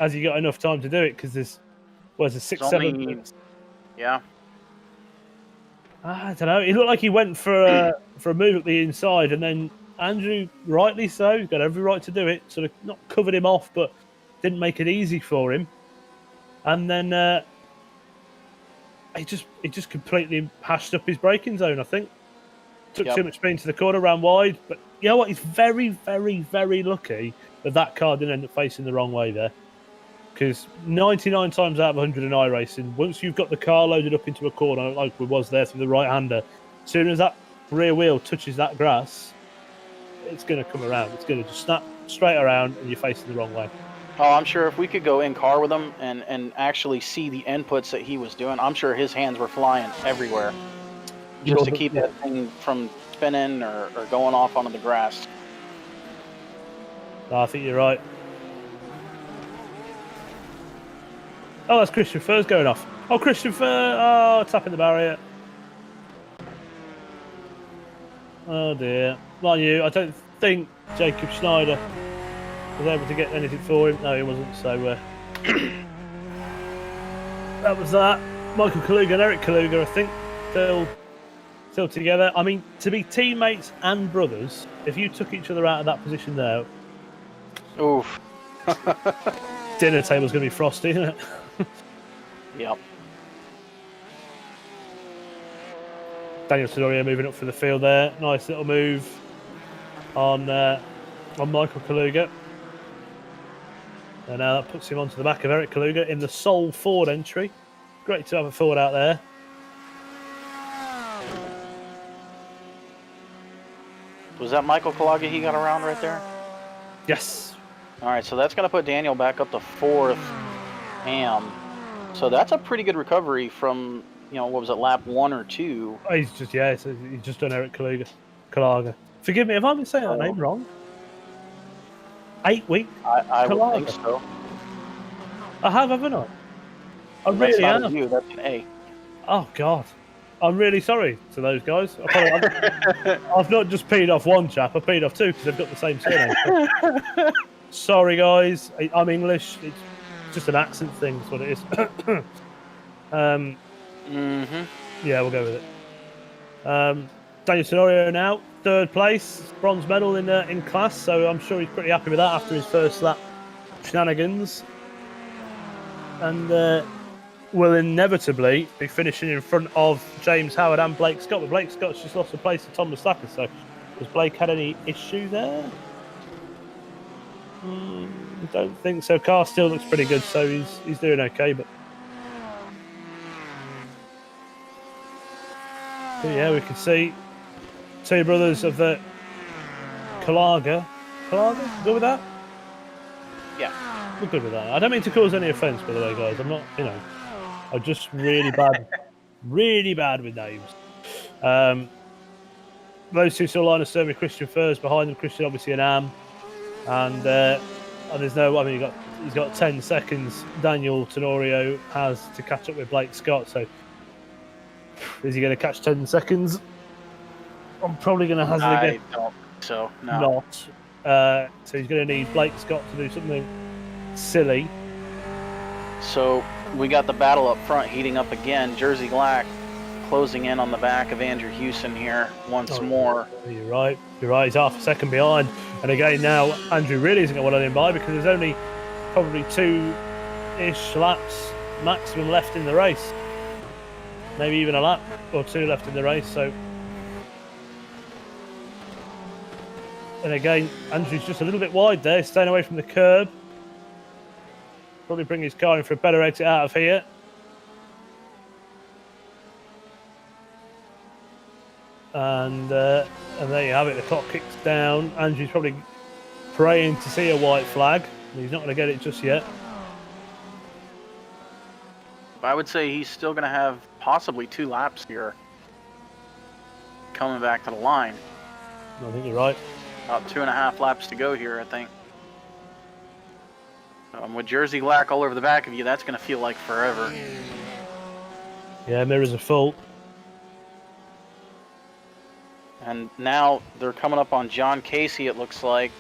[SPEAKER 3] Has he got enough time to do it? Because there's 7 minutes.
[SPEAKER 2] Yeah.
[SPEAKER 3] I don't know. It looked like he went for a move at the inside, and then Andrew, rightly so, he's got every right to do it. Sort of not covered him off, but didn't make it easy for him. And then he just completely hashed up his braking zone, I think. Took too much speed into the corner, ran wide. But you know what? He's very, very, very lucky that car didn't end up facing the wrong way there. Because 99 times out of 100 in iRacing, once you've got the car loaded up into a corner, like we was there through the right-hander, as soon as that rear wheel touches that grass, it's going to come around. It's going to just snap straight around and you're facing the wrong way.
[SPEAKER 2] Oh, I'm sure if we could go in car with him and actually see the inputs that he was doing, I'm sure his hands were flying everywhere just to keep that thing from spinning or going off onto the grass.
[SPEAKER 3] No, I think you're right. Oh, that's Christian Furr's going off. Oh, Christian Furr! Oh, tapping the barrier. Oh dear. Mind you, I don't think Jacob Schneider was able to get anything for him. No, he wasn't. So that was that. Michael Kaluga and Eric Kaluga, I think, still together. I mean, to be teammates and brothers, if you took each other out of that position there,
[SPEAKER 2] oof.
[SPEAKER 3] Dinner table's going to be frosty, isn't it?
[SPEAKER 2] Yep.
[SPEAKER 3] Daniel Tenorio moving up for the field there. Nice little move on Michael Kaluga. And now that puts him onto the back of Eric Kaluga in the sole Ford entry. Great to have a Ford out there.
[SPEAKER 2] Was that Michael Kaluga he got around right there?
[SPEAKER 3] Yes.
[SPEAKER 2] All right, so that's going to put Daniel back up to fourth. So that's a pretty good recovery from, what was it, lap 1 or 2?
[SPEAKER 3] Oh, he's just done Eric Kaluga. Forgive me if I've been saying that name wrong. 8 weeks.
[SPEAKER 2] I would think so.
[SPEAKER 3] I have, haven't I? I really have.
[SPEAKER 2] That's not you, that's an A.
[SPEAKER 3] Oh God, I'm really sorry to those guys. I've not just peed off one chap. I peed off two because they've got the same surname. Sorry, guys. I'm English. just an accent thing. That's what it is. Yeah, we'll go with it. Daniel Tenorio now, 3rd place, bronze medal in class, so I'm sure he's pretty happy with that after his first lap shenanigans. And will inevitably be finishing in front of James Howard and Blake Scott, but Blake Scott's just lost a place to Tom Mustafa, so has Blake had any issue there? Don't think so. Car still looks pretty good, so he's doing okay, but yeah, we can see two brothers of the Kalaga. Kalaga? Good with that?
[SPEAKER 2] Yeah.
[SPEAKER 3] We're good with that. I don't mean to cause any offence, by the way, guys. I'm not, I'm just really bad with names. Those two still line of serving Christian first. Behind them, Christian obviously an AM. And there's no, he's got 10 seconds. Daniel Tenorio has to catch up with Blake Scott, so is he going to catch 10 seconds? I'm probably going to hazard a guess.
[SPEAKER 2] I don't think so, no.
[SPEAKER 3] Not. So he's going to need Blake Scott to do something silly.
[SPEAKER 2] So we got the battle up front heating up again. Jersey Black closing in on the back of Andrew Hewson here once more.
[SPEAKER 3] You're right. He's half a second behind. And again, now Andrew really isn't going to want him by because there's only probably 2-ish laps maximum left in the race. Maybe even a lap or 2 left in the race. So, and again, Andrew's just a little bit wide there, staying away from the curb. Probably bring his car in for a better exit out of here. And there you have it. The clock kicks down. Andrew's probably praying to see a white flag. He's not going to get it just yet.
[SPEAKER 2] I would say he's still going to have possibly 2 laps here coming back to the line.
[SPEAKER 3] I think you're right.
[SPEAKER 2] About 2.5 laps to go here, I think. With Jersey Black all over the back of you, that's going to feel like forever.
[SPEAKER 3] Yeah, mirrors are full.
[SPEAKER 2] And now they're coming up on John Casey, it looks like.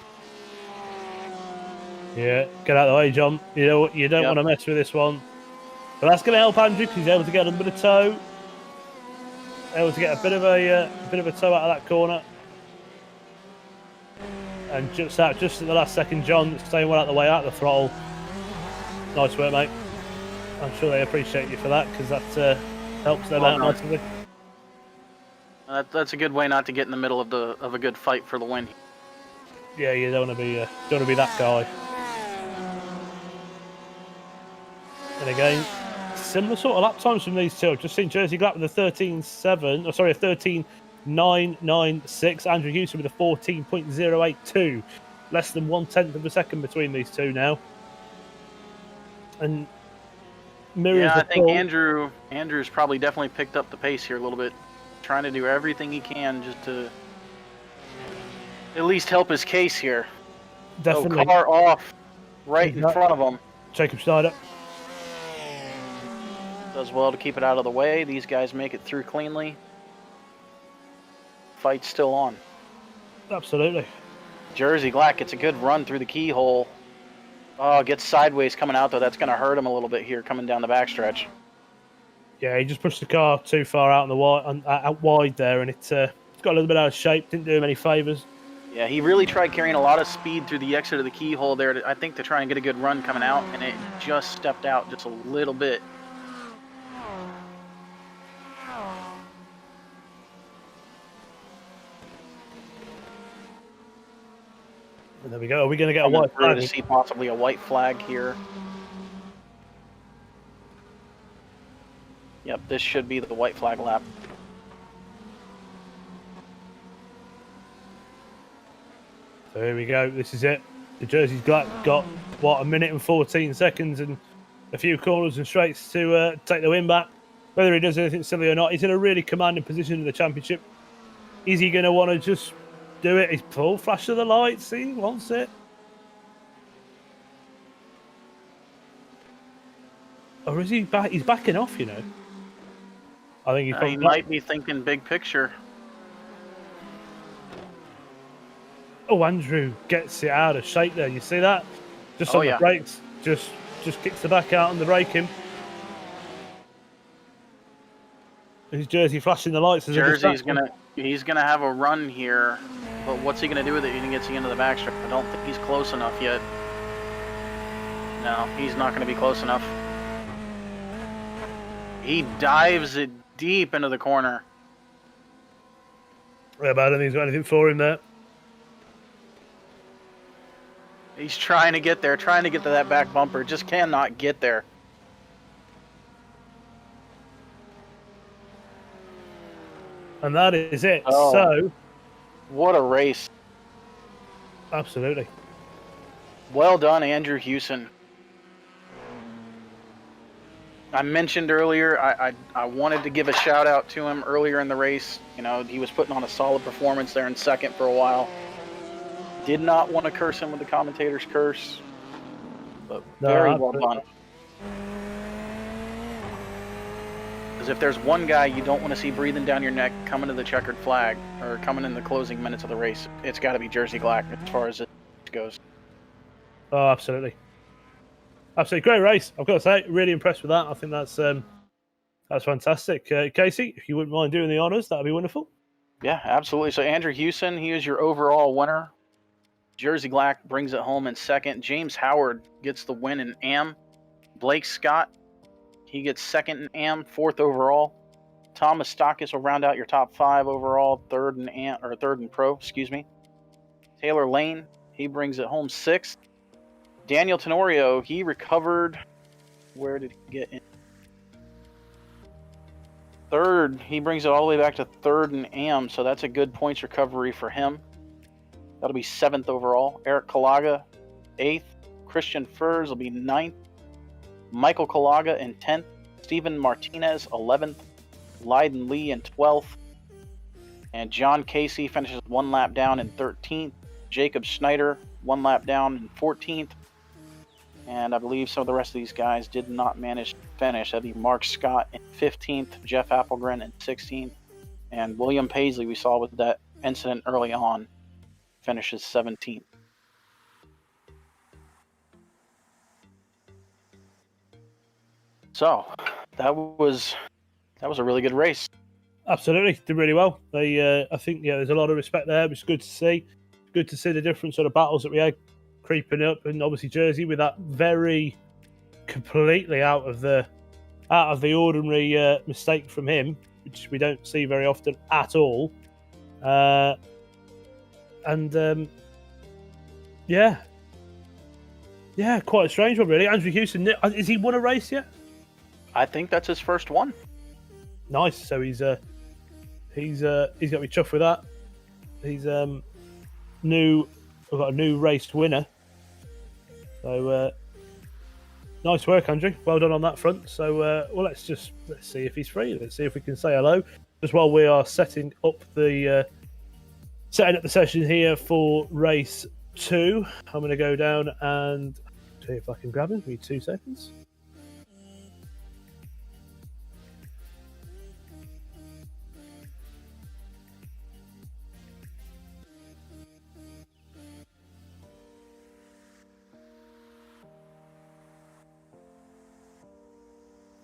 [SPEAKER 3] Yeah, get out of the way, John. You don't want to mess with this one. But that's going to help Andrew because he's able to get under the toe. Able to get a bit of a toe out of that corner. And just at the last second, John staying well out of the way, out of the throttle. Nice work, mate. I'm sure they appreciate you for that because that helps them out massively.
[SPEAKER 2] That's a good way not to get in the middle of a good fight for the win.
[SPEAKER 3] Yeah, you don't want to be that guy. And again, similar sort of lap times from these two. I've just seen Jersey Black with a 13.7. Oh, sorry, a 13.996. Andrew Hewson with a 14.082. Less than 1/10 of a second between these two now. And mirrors.
[SPEAKER 2] Yeah, I think Andrew's probably definitely picked up the pace here a little bit, trying to do everything he can just to at least help his case here.
[SPEAKER 3] Definitely.
[SPEAKER 2] Car off right in front of him.
[SPEAKER 3] Jacob Schneider
[SPEAKER 2] does well to keep it out of the way. These guys make it through cleanly. Fight's still on.
[SPEAKER 3] Absolutely.
[SPEAKER 2] Jersey Black gets a good run through the keyhole. Oh, gets sideways coming out, though. That's going to hurt him a little bit here coming down the backstretch.
[SPEAKER 3] Yeah, he just pushed the car too far out wide there, and it's got a little bit out of shape. Didn't do him any favours.
[SPEAKER 2] Yeah, he really tried carrying a lot of speed through the exit of the keyhole there, I think, to try and get a good run coming out, and it just stepped out just a little bit.
[SPEAKER 3] And there we go. Are we going to get a white flag?
[SPEAKER 2] To see possibly a white flag here. Yep, this should be the white flag lap.
[SPEAKER 3] So here we go. This is it. The Jersey's got what, 1 minute and 14 seconds and a few corners and straights to take the win back. Whether he does anything silly or not, he's in a really commanding position in the championship. Is he going to want to just do it? He's full flash of the lights. He wants it. Or is he back? He's backing off, you know. I think
[SPEAKER 2] he might be thinking big picture. Oh,
[SPEAKER 3] Andrew gets it out of shape there. You see that? Just on the brakes, just just kicks the back out and the braking. His jersey flashing the lights.
[SPEAKER 2] Jersey's he's gonna have a run here, but what's he gonna do with it? He gets into the backstrap. I don't think he's close enough yet. No, he's not gonna be close enough. He dives it deep into the corner.
[SPEAKER 3] Yeah, but I don't think he's got anything for him there.
[SPEAKER 2] He's trying to get there, trying to get to that back bumper. Just cannot get there.
[SPEAKER 3] And that is it.
[SPEAKER 2] Oh,
[SPEAKER 3] so,
[SPEAKER 2] what a race.
[SPEAKER 3] Absolutely.
[SPEAKER 2] Well done, Andrew Hewson. I mentioned earlier, I wanted to give a shout out to him earlier in the race. You know, he was putting on a solid performance there in second for a while. Did not want to curse him with the commentator's curse, but very well done. Because if there's one guy you don't want to see breathing down your neck coming to the checkered flag or coming in the closing minutes of the race, it's got to be Jersey Glack as far as it goes.
[SPEAKER 3] Oh, absolutely. Absolutely. Great race. I've got to say, really impressed with that. I think that's fantastic. Casey, if you wouldn't mind doing the honours, that'd be wonderful.
[SPEAKER 2] Yeah, absolutely. So Andrew Hewson, he is your overall winner. Jersey Glack brings it home in second. James Howard gets the win in AM. Blake Scott, he gets second in AM, fourth overall. Thomas Stakis will round out your top 5 overall, third in pro, excuse me. Taylor Lane, he brings it home 6th. Daniel Tenorio, he recovered. Where did he get in? 3rd. He brings it all the way back to 3rd in AM, so that's a good points recovery for him. That'll be 7th overall. Eric Kalaga, 8th. Christian Furs will be 9th. Michael Kalaga in 10th. Steven Martinez, 11th. Lyden Lee in 12th. And John Casey finishes 1 lap down in 13th. Jacob Schneider, 1 lap down in 14th. And I believe some of the rest of these guys did not manage to finish. That'd be Mark Scott in 15th. Jeff Applegren in 16th. And William Paisley, we saw with that incident early on, finishes 17th. So that was a really good race.
[SPEAKER 3] Absolutely, did really well. I think there's a lot of respect there. It was good to see. Good to see the different sort of battles that we had creeping up, and obviously Jersey with that very completely out of the ordinary mistake from him, which we don't see very often at all. Quite a strange one, really. Andrew Hewson, has he won a race yet?
[SPEAKER 2] I think that's his first one.
[SPEAKER 3] Nice. So he's got to be chuffed with that. He's we've got a new race winner. So nice work, Andrew. Well done on that front. So let's see if he's free. Let's see if we can say hello just while we are setting up the session here for race 2. I'm going to go down and see if I can grab him. Give me 2 seconds.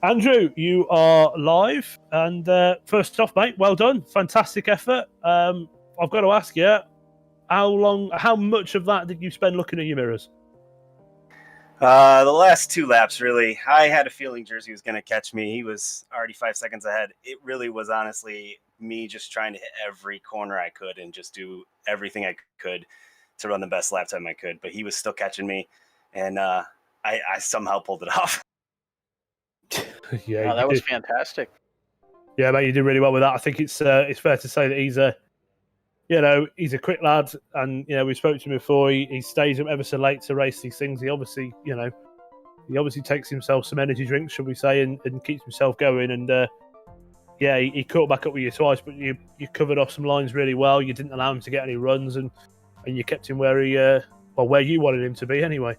[SPEAKER 3] Andrew, you are live, and first off, mate, well done, fantastic effort. I've got to ask you, how much of that did you spend looking at your mirrors?
[SPEAKER 4] The last 2 laps, really. I had a feeling Jersey was going to catch me. He was already 5 seconds ahead. It really was honestly me just trying to hit every corner I could and just do everything I could to run the best lap time I could. But he was still catching me, and I somehow pulled it off.
[SPEAKER 2] Yeah, that was fantastic.
[SPEAKER 3] Yeah, mate, you did really well with that. I think it's fair to say that he's a quick lad, and we spoke to him before. He stays up ever so late to race these things. He obviously takes himself some energy drinks, should we say, and keeps himself going. And he caught back up with you twice, but you covered off some lines really well. You didn't allow him to get any runs, and you kept him where where you wanted him to be anyway.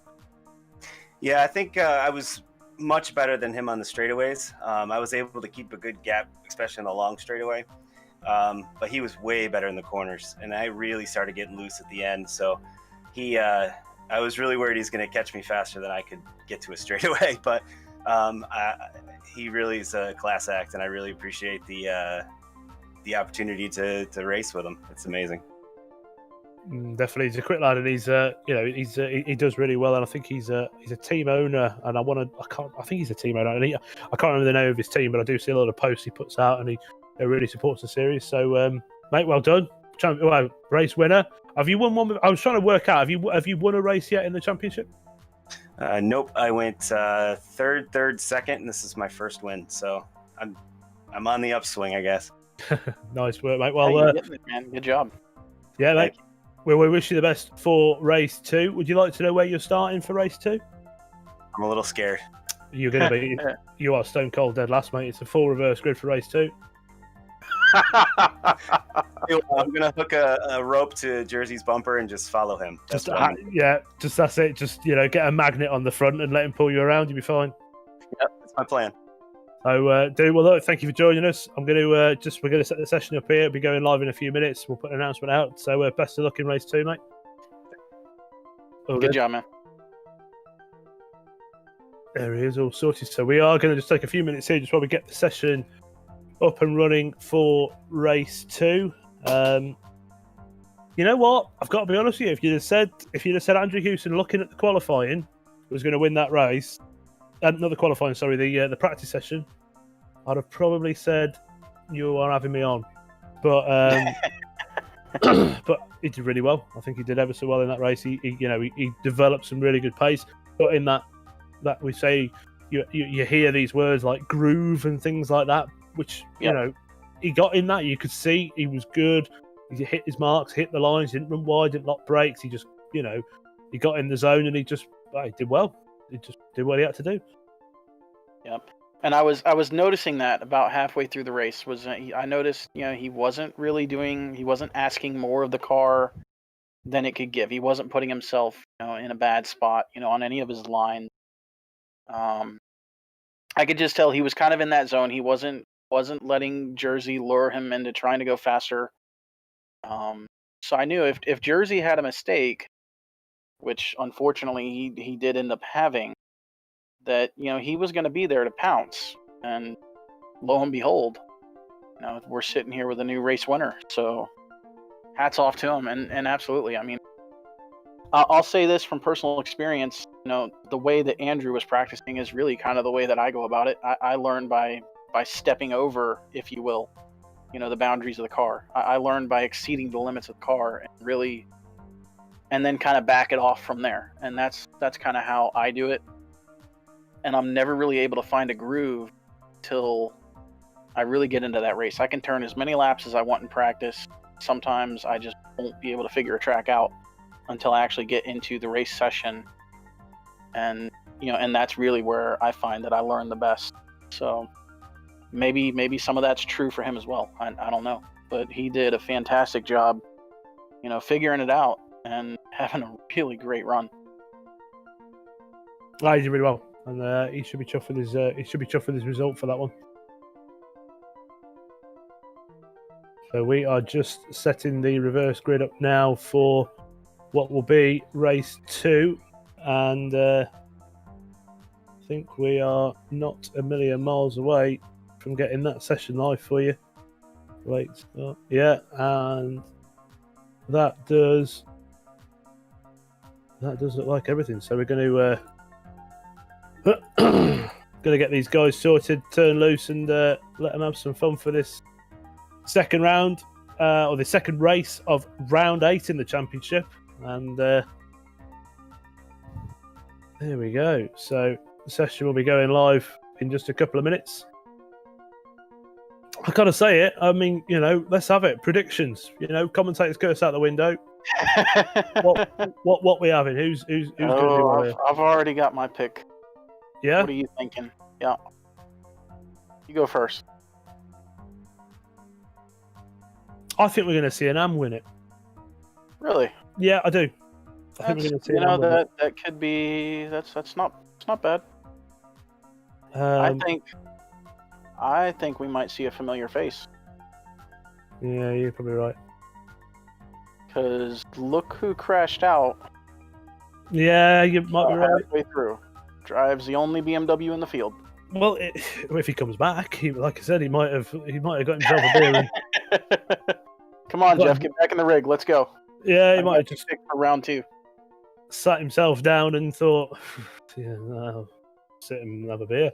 [SPEAKER 4] Yeah, I think I was much better than him on the straightaways. I was able to keep a good gap, especially on the long straightaway. But he was way better in the corners, and I really started getting loose at the end. So he I was really worried he's going to catch me faster than I could get to a straightaway, but he really is a class act, and I really appreciate the opportunity to race with him. It's amazing.
[SPEAKER 3] Definitely, he's a quick lad, and he's he does really well. And I think he's a team owner, and I think he's a team owner. And I can't remember the name of his team, but I do see a lot of posts he puts out, and he really supports the series. So, mate, well done, race winner. Have you won one? I was trying to work out. Have you won a race yet in the championship?
[SPEAKER 4] Nope, I went third, second, and this is my first win. So I'm on the upswing, I guess.
[SPEAKER 3] Nice work, mate. Well,
[SPEAKER 2] you're getting it, man. Good job.
[SPEAKER 3] Yeah, mate. Well, we wish you the best for race 2. Would you like to know where you're starting for race 2?
[SPEAKER 4] I'm a little scared.
[SPEAKER 3] You're going to be. You are stone cold dead last, mate. It's a full reverse grid for race 2.
[SPEAKER 4] I'm gonna hook a rope to Jersey's bumper and just follow him.
[SPEAKER 3] That's it. Just get a magnet on the front and let him pull you around. You'll be fine.
[SPEAKER 4] Yep, that's my plan.
[SPEAKER 3] So, dude, well, look, thank you for joining us. I'm going to we're going to set the session up here. It'll be going live in a few minutes. We'll put an announcement out. So, best of luck in race 2, mate.
[SPEAKER 2] Good job, man.
[SPEAKER 3] There he is, all sorted. So, we are going to just take a few minutes here just while we get the session up and running for race 2. You know what? I've got to be honest with you. If you'd have said Andrew Houston looking at the qualifying was going to win that race, not the qualifying, sorry, the practice session, I'd have probably said you are having me on. But but he did really well. I think he did ever so well in that race. He developed some really good pace. But in that we say you hear these words like groove and things like that, which he got in that. You could see he was good. He hit his marks, hit the lines, didn't run wide, didn't lock brakes. He just he got in the zone and he did well. He just did what he had to do.
[SPEAKER 2] Yep. And I was noticing that about halfway through the race I noticed he wasn't asking more of the car than it could give. He wasn't putting himself in a bad spot on any of his lines. I could just tell he was kind of in that zone. He wasn't letting Jersey lure him into trying to go faster. So I knew if Jersey had a mistake, which unfortunately he did end up having, that he was going to be there to pounce. And lo and behold, we're sitting here with a new race winner. So hats off to him. And absolutely, I mean, I'll say this from personal experience. The way that Andrew was practicing is really kind of the way that I go about it. I learned by stepping over, if you will, the boundaries of the car. I learned by exceeding the limits of the car and then kind of back it off from there. And that's kind of how I do it. And I'm never really able to find a groove till I really get into that race. I can turn as many laps as I want in practice. Sometimes I just won't be able to figure a track out until I actually get into the race session. And and that's really where I find that I learn the best. So maybe some of that's true for him as well. I don't know, but he did a fantastic job, figuring it out and having a really great run.
[SPEAKER 3] He did really well, and he should be chuffed with his result for that one. So we are just setting the reverse grid up now for what will be race 2, and I think we are not a million miles away from getting that session live for you. Wait, yeah, and that does look like everything. So we're going to get these guys sorted, turn loose, and let them have some fun for this second round, or the second race of round 8 in the championship. And there we go. So the session will be going live in just a couple of minutes. I gotta say it. I mean, let's have it. Predictions. Commentators curse out the window. What we having? Who's going to do?
[SPEAKER 2] I've already got my pick.
[SPEAKER 3] Yeah.
[SPEAKER 2] What are you thinking? Yeah. You go first.
[SPEAKER 3] I think we're going to see an Am win it.
[SPEAKER 2] Really?
[SPEAKER 3] Yeah, I do. I think we're going to see an Am win it.
[SPEAKER 2] That could be. It's not bad. I think we might see a familiar face.
[SPEAKER 3] Yeah, you're probably right.
[SPEAKER 2] Because look who crashed out
[SPEAKER 3] Yeah, you might be right.
[SPEAKER 2] Halfway through. Drives the only BMW in the field.
[SPEAKER 3] Well, if he comes back, like I said, he might have got himself a beer.
[SPEAKER 2] Come on, Jeff, get back in the rig. Let's go.
[SPEAKER 3] Yeah, he might have just
[SPEAKER 2] picked for round 2.
[SPEAKER 3] Sat himself down and thought, yeah, I'll sit and have a beer.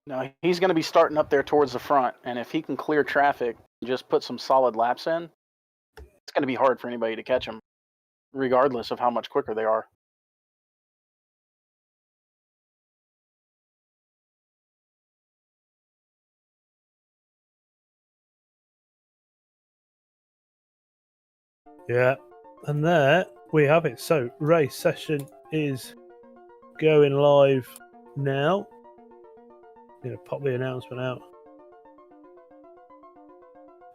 [SPEAKER 2] No, he's going to be starting up there towards the front, and if he can clear traffic and just put some solid laps in, it's going to be hard for anybody to catch him, regardless of how much quicker they are.
[SPEAKER 3] Yeah, and there we have it. So race session is going live now. I'm going to pop the announcement out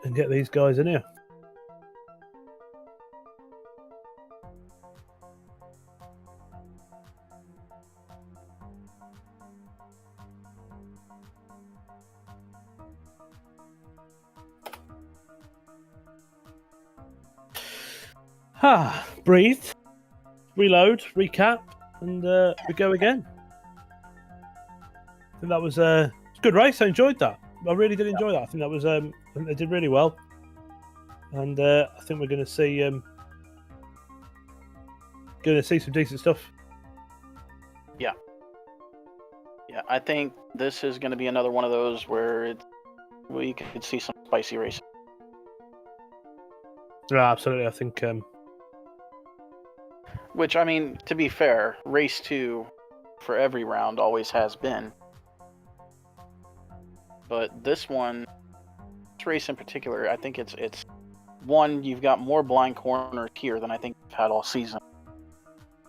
[SPEAKER 3] and get these guys in here. Breathe, reload, recap, and we go again. I think that was a good race. I enjoyed that. I really did enjoy that. I think that was I think they did really well, and I think we're going to see some decent stuff.
[SPEAKER 2] Yeah, I think this is going to be another one of those where we could see some spicy racing.
[SPEAKER 3] Yeah, absolutely. I think.
[SPEAKER 2] Which, I mean, to be fair, race 2 for every round always has been. But this race in particular, I think it's one, you've got more blind corners here than I think you've had all season.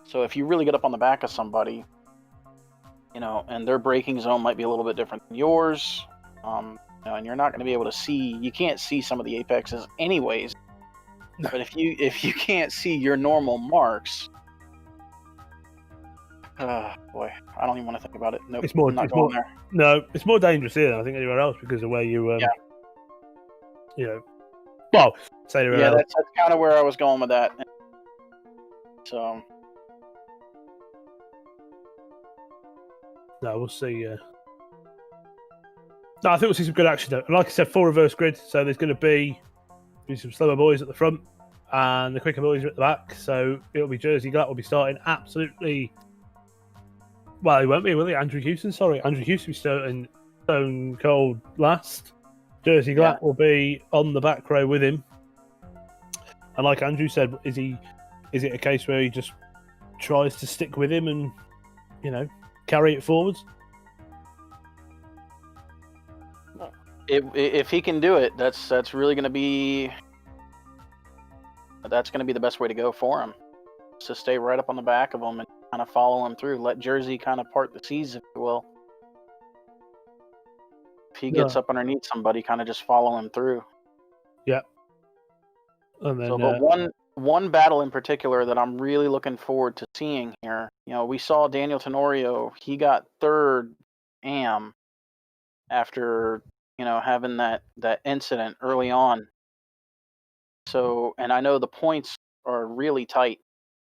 [SPEAKER 2] So if you really get up on the back of somebody, and their braking zone might be a little bit different than yours, and you're not going to be able to see, you can't see some of the apexes anyways. But if you can't see your normal marks, boy, I don't even want to think about it. Nope,
[SPEAKER 3] it's more.
[SPEAKER 2] I'm not going there.
[SPEAKER 3] No, it's more dangerous here than I think anywhere else because of where you, well, say anywhere else.
[SPEAKER 2] That's kind of where I was going with that. So,
[SPEAKER 3] no, we'll see. No, I think we'll see some good action though. And like I said, 4 reverse grid, so there's going to be some slower boys at the front and the quicker boys are at the back. So it'll be Jersey Glatt will be starting absolutely. Well, he won't be, will he? Andrew Houston will be starting stone cold last. Jersey Glatt will be on the back row with him. And like Andrew said, is it a case where he just tries to stick with him and, carry it forwards?
[SPEAKER 2] If he can do it, that's really going to be the best way to go for him. To stay right up on the back of him and kind of follow him through. Let Jersey kind of part the seas, if you will. If he gets up underneath somebody, kind of just follow him through.
[SPEAKER 3] Yeah. And then,
[SPEAKER 2] but one battle in particular that I'm really looking forward to seeing here. We saw Daniel Tenorio. He got 3rd AM after having that incident early on. So, and I know the points are really tight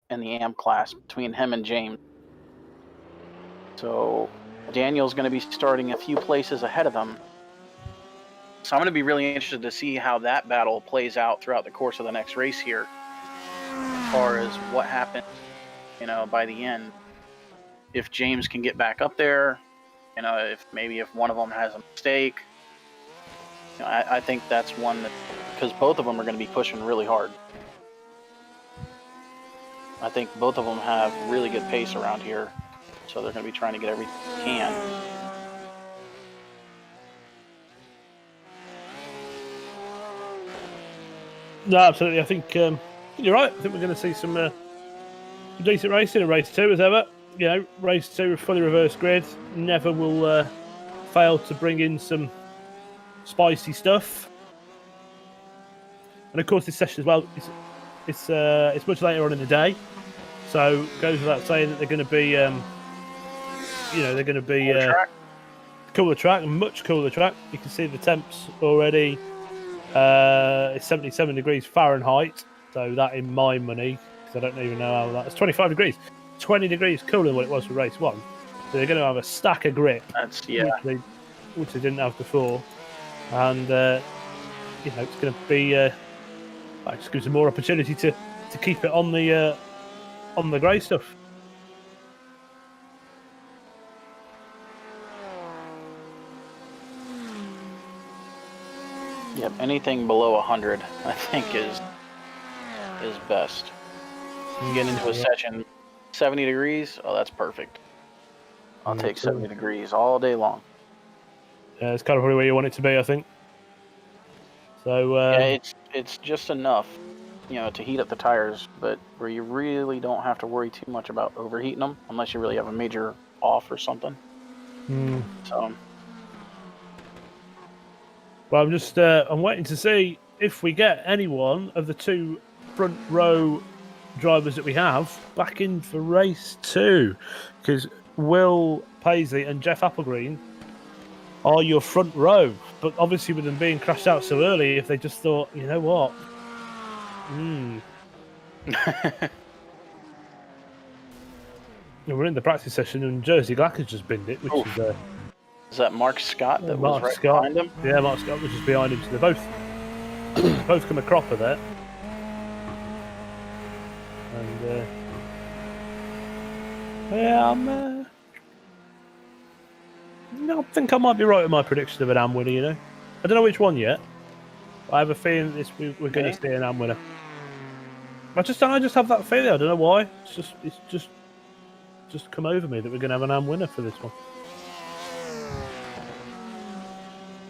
[SPEAKER 2] in the AM class between him and James. So Daniel's going to be starting a few places ahead of him. So I'm going to be really interested to see how that battle plays out throughout the course of the next race here. As far as what happens, by the end. If James can get back up there, if one of them has a mistake. I think that's one that, because both of them are going to be pushing really hard. I think both of them have really good pace around here, so they're going to be trying to get everything they can.
[SPEAKER 3] No, absolutely. I think you're right. I think we're going to see some decent racing in race 2 as ever. Race 2 fully reverse grid. Never will fail to bring in some spicy stuff. And of course, this session as well, it's much later on in the day, so it goes without saying that they're going to be, cooler track, much cooler track. You can see the temps already. It's 77 degrees Fahrenheit, So that in my money, because I don't even know how that... It's 25 degrees. 20 degrees cooler than what it was for race 1. So they're going to have a stack of grip.
[SPEAKER 2] That's
[SPEAKER 3] Which they didn't have before. And, it's going to be... it just gives them more opportunity to keep it on the grey stuff.
[SPEAKER 2] Yep, anything below 100, I think, is best. You get into a session, 70 degrees, oh, that's perfect. I'll take 70 degrees all day long.
[SPEAKER 3] Yeah, it's kind of probably where you want it to be, I think. So
[SPEAKER 2] yeah, it's just enough, to heat up the tires, but where you really don't have to worry too much about overheating them, unless you really have a major off or something. So...
[SPEAKER 3] Well, I'm waiting to see if we get anyone of the 2 front row drivers that we have back in for race 2, because Will Paisley and Jeff Applegreen are your front row. But obviously, with them being crashed out so early, if they just thought, you know what, we're in the practice session and Jersey Glack has just binned it, which is.
[SPEAKER 2] Is that Mark Scott that was right
[SPEAKER 3] Scott.
[SPEAKER 2] behind him?
[SPEAKER 3] Yeah, Mark Scott was just behind him. So they're both come a cropper there. And I think I might be right with my prediction of an AM winner. I don't know which one yet. But I have a feeling we're going to see an AM winner. I just have that feeling. I don't know why. It's just come over me that we're going to have an AM winner for this one.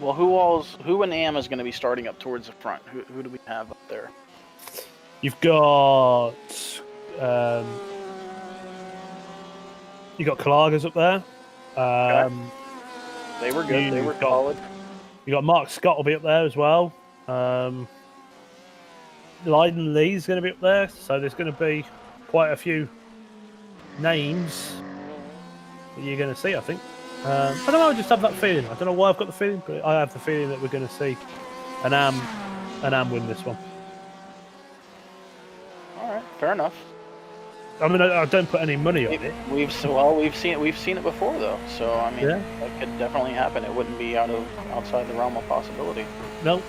[SPEAKER 2] Well, who in AM is going to be starting up towards the front? Who do we have up there?
[SPEAKER 3] You've got Kalagas up there.
[SPEAKER 2] Okay. They were good. They were solid.
[SPEAKER 3] You got Mark Scott will be up there as well. Lyden Lee's going to be up there. So there's going to be quite a few names that you're going to see, I think. I don't know. I just have that feeling. I don't know why I've got the feeling, but I have the feeling that we're going to see an AM win this one.
[SPEAKER 2] All right, fair enough.
[SPEAKER 3] I mean, I don't put any money on it.
[SPEAKER 2] We've seen it before though. So I mean, that could definitely happen. It wouldn't be outside the realm of possibility.
[SPEAKER 3] No.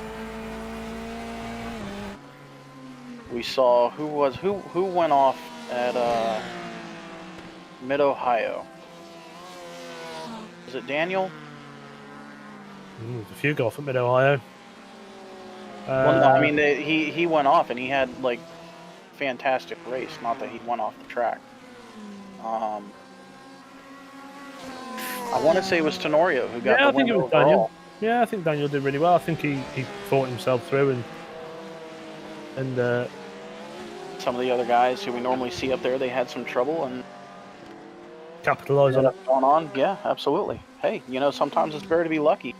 [SPEAKER 2] We saw who went off at Mid-Ohio. Was it Daniel?
[SPEAKER 3] There's a few golf at Mid-Ohio.
[SPEAKER 2] Well, no, I mean he went off and he had like fantastic race. Not that he went off the track. I want to say it was Tenorio who got the win overall.
[SPEAKER 3] Daniel. Yeah, I think Daniel did really well. I think he fought himself through and
[SPEAKER 2] some of the other guys who we normally see up there, they had some trouble and
[SPEAKER 3] capitalize on it.
[SPEAKER 2] Going on, yeah, absolutely. Hey, sometimes it's better to be lucky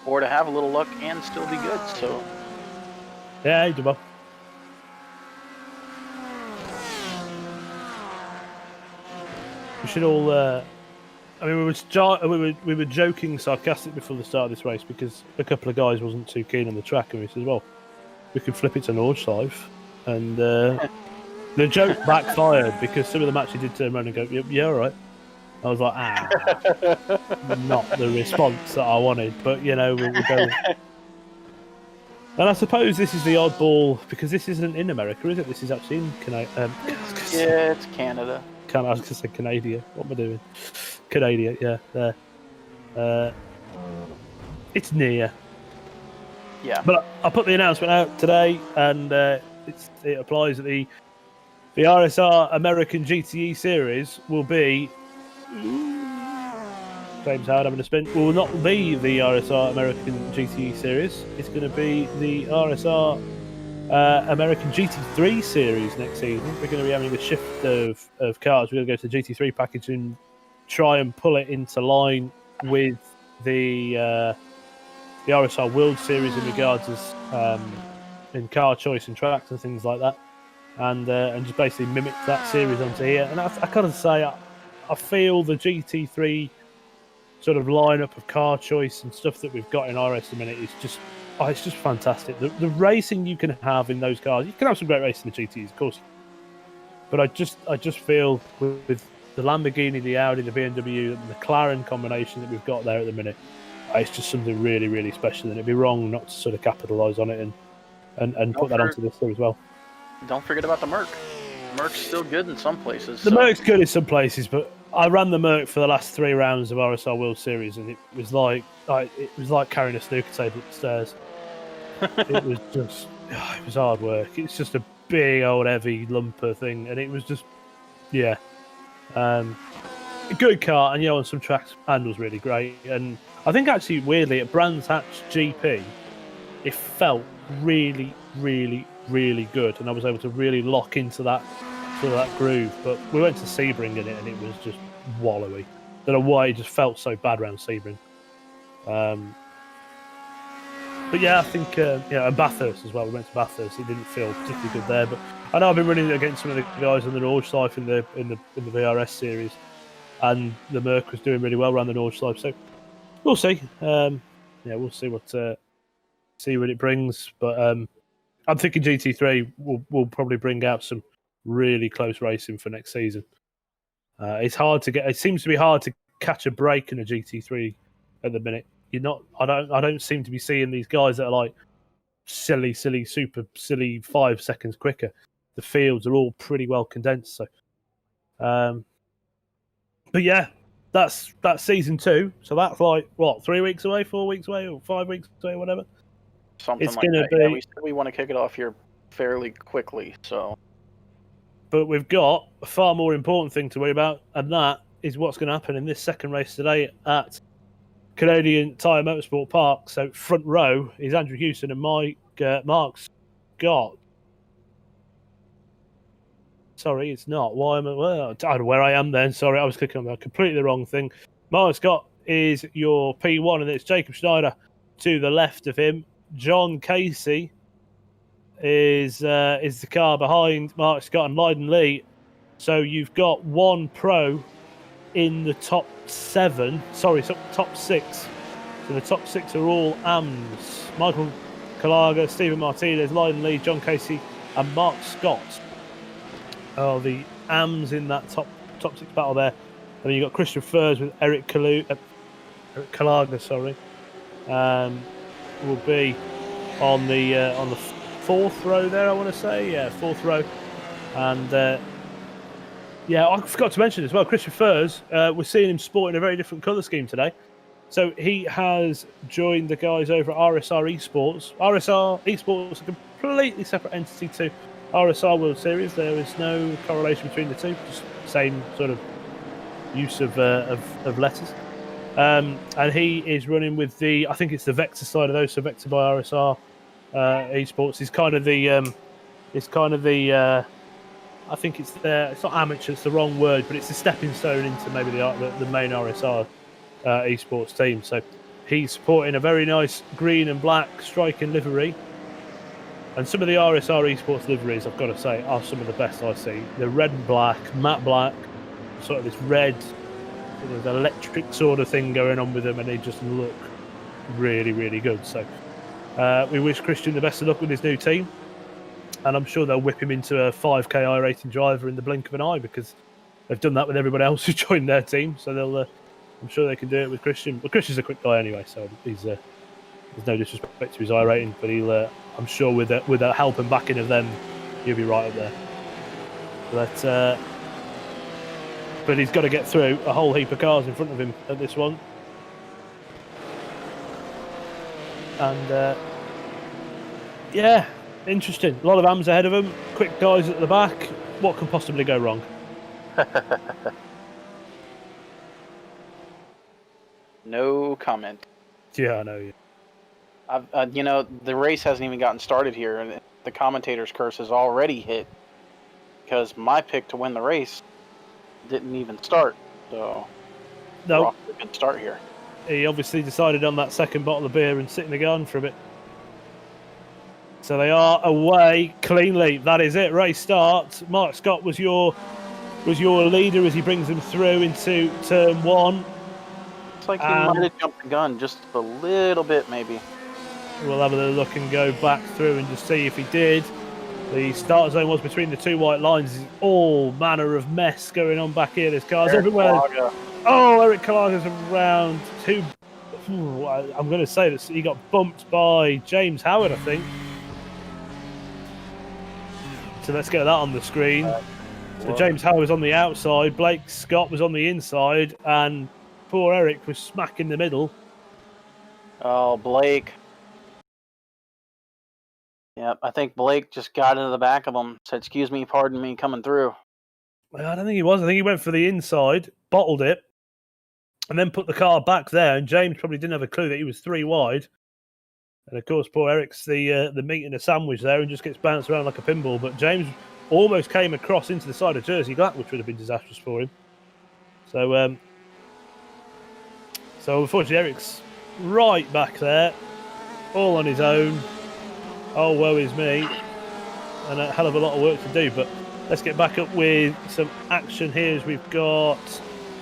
[SPEAKER 2] or to have a little luck and still be good. So
[SPEAKER 3] yeah, he did well. We should all. I mean, we were joking sarcastic before the start of this race because a couple of guys wasn't too keen on the track, and we said, "Well, we could flip it to Nordslive," and the joke backfired because some of them actually did turn around and go, "Yeah, all right." I was like, not the response that I wanted, but we'll go. And I suppose this is the oddball because this isn't in America, is it? This is actually in Canada.
[SPEAKER 2] Yeah, it's Canada.
[SPEAKER 3] I was going to say Canada. What am I doing? Canada, yeah, there. It's near.
[SPEAKER 2] Yeah.
[SPEAKER 3] But I put the announcement out today, and it applies that the RSR American GTE Series will be. James Howard having a spin. Will not be the RSR American GTE Series. It's going to be the RSR American GT3 Series next season. We're going to be having a shift of cars. We're going to go to the GT3 package and try and pull it into line with the RSR World Series in regards as in car choice and tracks and things like that, and just basically mimic that series onto here. And I gotta say, I feel the GT3 sort of lineup of car choice and stuff that we've got in RS a minute is just it's just fantastic. The racing you can have in those cars, you can have some great racing in the GTs, of course. But I just feel with the Lamborghini, the Audi, the BMW, and the McLaren combination that we've got there at the minute, it's just something really, really special. And it'd be wrong not to sort of capitalise on it and put that onto this here as well.
[SPEAKER 2] Don't forget about the Merc. The Merc's still good in some places.
[SPEAKER 3] The Merc's good in some places, but I ran the Merc for the last 3 rounds of RSR World Series, and it was like carrying a snooker table upstairs. It was hard work. It's just a big old heavy lumper thing, and it was just a good car, and on some tracks handles really great. And I think actually weirdly at Brands Hatch GP, it felt really, really, really good, and I was able to really lock into that groove. But we went to Sebring in it, and it was just wallowy. I don't know why it just felt so bad around Sebring. But yeah, I think and Bathurst as well. We went to Bathurst. It didn't feel particularly good there, but I know I've been running against some of the guys on the Nordschleife in the VRS series, and the Merc was doing really well around the Nordschleife. So we'll see. We'll see what it brings. But I'm thinking GT3 will probably bring out some really close racing for next season. It's hard to get. It seems to be hard to catch a break in a GT3 at the minute. I don't seem to be seeing these guys that are like silly, super silly 5 seconds quicker. The fields are all pretty well condensed. So, but yeah, that's season 2. So that's like what, 3 weeks away, 4 weeks away, or 5 weeks away, whatever.
[SPEAKER 2] Something like that. Yeah, we want to kick it off here fairly quickly. So,
[SPEAKER 3] but we've got a far more important thing to worry about, and that is what's going to happen in this second race today at Canadian Tire Motorsports Park. So front row is Andrew Hewson and Mark Scott. Sorry, it's not. Why am I? Well, I don't know where I am then. Sorry, I was clicking on the completely wrong thing. Mark Scott is your P1, and it's Jacob Schneider to the left of him. John Casey is the car behind Mark Scott and Lydon Lee. So you've got one pro in the top 7. Sorry, top 6. So the top 6 are all AMs. Michael Calaga, Stephen Martinez, Lydon Lee, John Casey, and Mark Scott are the AMs in that top 6 battle there. And then you've got Christian Furs with Eric Calaga, sorry. Will be on the 4th row there, I want to say. Yeah, 4th row. And I forgot to mention as well, Christian Furs, we're seeing him sporting a very different colour scheme today. So he has joined the guys over at RSR Esports. RSR Esports is a completely separate entity to RSR World Series. There is no correlation between the two, just same sort of use of letters. And he is running with I think it's the Vector side of those, so Vector by RSR Esports is kind of the I think it's not amateur, it's the wrong word, but it's a stepping stone into maybe the main RSR esports team. So he's supporting a very nice green and black striking livery. And some of the RSR esports liveries, I've got to say, are some of the best I see. The red and black, matte black, sort of this red, sort of electric sort of thing going on with them, and they just look really, really good. So we wish Christian the best of luck with his new team. And I'm sure they'll whip him into a 5k I-rating driver in the blink of an eye, because they've done that with everybody else who joined their team. So I'm sure they can do it with Christian. But Christian's a quick guy anyway, so there's no disrespect to his I-rating. But I'm sure with the help and backing of them, he'll be right up there. But he's got to get through a whole heap of cars in front of him at this one. And interesting. A lot of AMs ahead of him. Quick guys at the back. What can possibly go wrong?
[SPEAKER 2] No comment.
[SPEAKER 3] Yeah, I know.
[SPEAKER 2] Yeah. The race hasn't even gotten started here, and the commentator's curse has already hit because my pick to win the race didn't even start. So we're off to a good start here.
[SPEAKER 3] He obviously decided on that second bottle of beer and sit in the garden for a bit. So they are away cleanly. That is it. Race starts. Mark Scott was your leader as he brings them through into turn 1.
[SPEAKER 2] It's like he might have jumped the gun just a little bit, maybe.
[SPEAKER 3] We'll have a little look and go back through and just see if he did. The start zone was between the two white lines. There's all manner of mess going on back here. There's cars everywhere.
[SPEAKER 2] Kalaga.
[SPEAKER 3] Oh, Eric Kalaga's around two. I'm going to say that he got bumped by James Howard, I think. So let's get that on the screen. So James Howard was on the outside, Blake Scott was on the inside, and poor Eric was smack in the middle.
[SPEAKER 2] Oh, Blake. Yep, I think Blake just got into the back of him. Said, "Excuse me, pardon me, coming through."
[SPEAKER 3] Well, I don't think he was. I think he went for the inside, bottled it, and then put the car back there. And James probably didn't have a clue that he was 3 wide. And of course, poor Eric's the meat in a sandwich there and just gets bounced around like a pinball. But James almost came across into the side of Jersey Glack, which would have been disastrous for him. So, unfortunately, Eric's right back there, all on his own. Oh, woe is me. And a hell of a lot of work to do. But let's get back up with some action here as we've got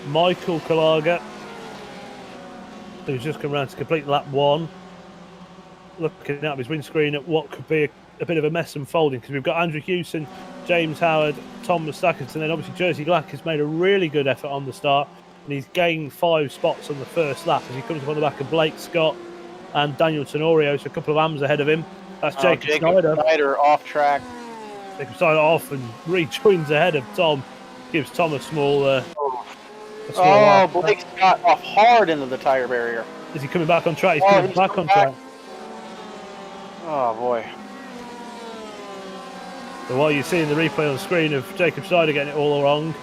[SPEAKER 3] Michael Kalaga, who's just come around to complete lap 1. Looking out of his windscreen at what could be a bit of a mess unfolding, because we've got Andrew Hewson, James Howard, Tom Mustakas, and then obviously Jersey Glack has made a really good effort on the start, and he's gained 5 spots on the first lap as he comes up on the back of Blake Scott and Daniel Tenorio, so a couple of AMs ahead of him. That's Jacob
[SPEAKER 2] Snyder off track.
[SPEAKER 3] Jacob Snyder off and rejoins ahead of Tom, gives Tom a small
[SPEAKER 2] Blake Scott off hard into the tire barrier.
[SPEAKER 3] Is he coming back on track? He's coming back on track.
[SPEAKER 2] Oh boy.
[SPEAKER 3] So while you're seeing the replay on the screen of Jacob Snyder getting it all wrong,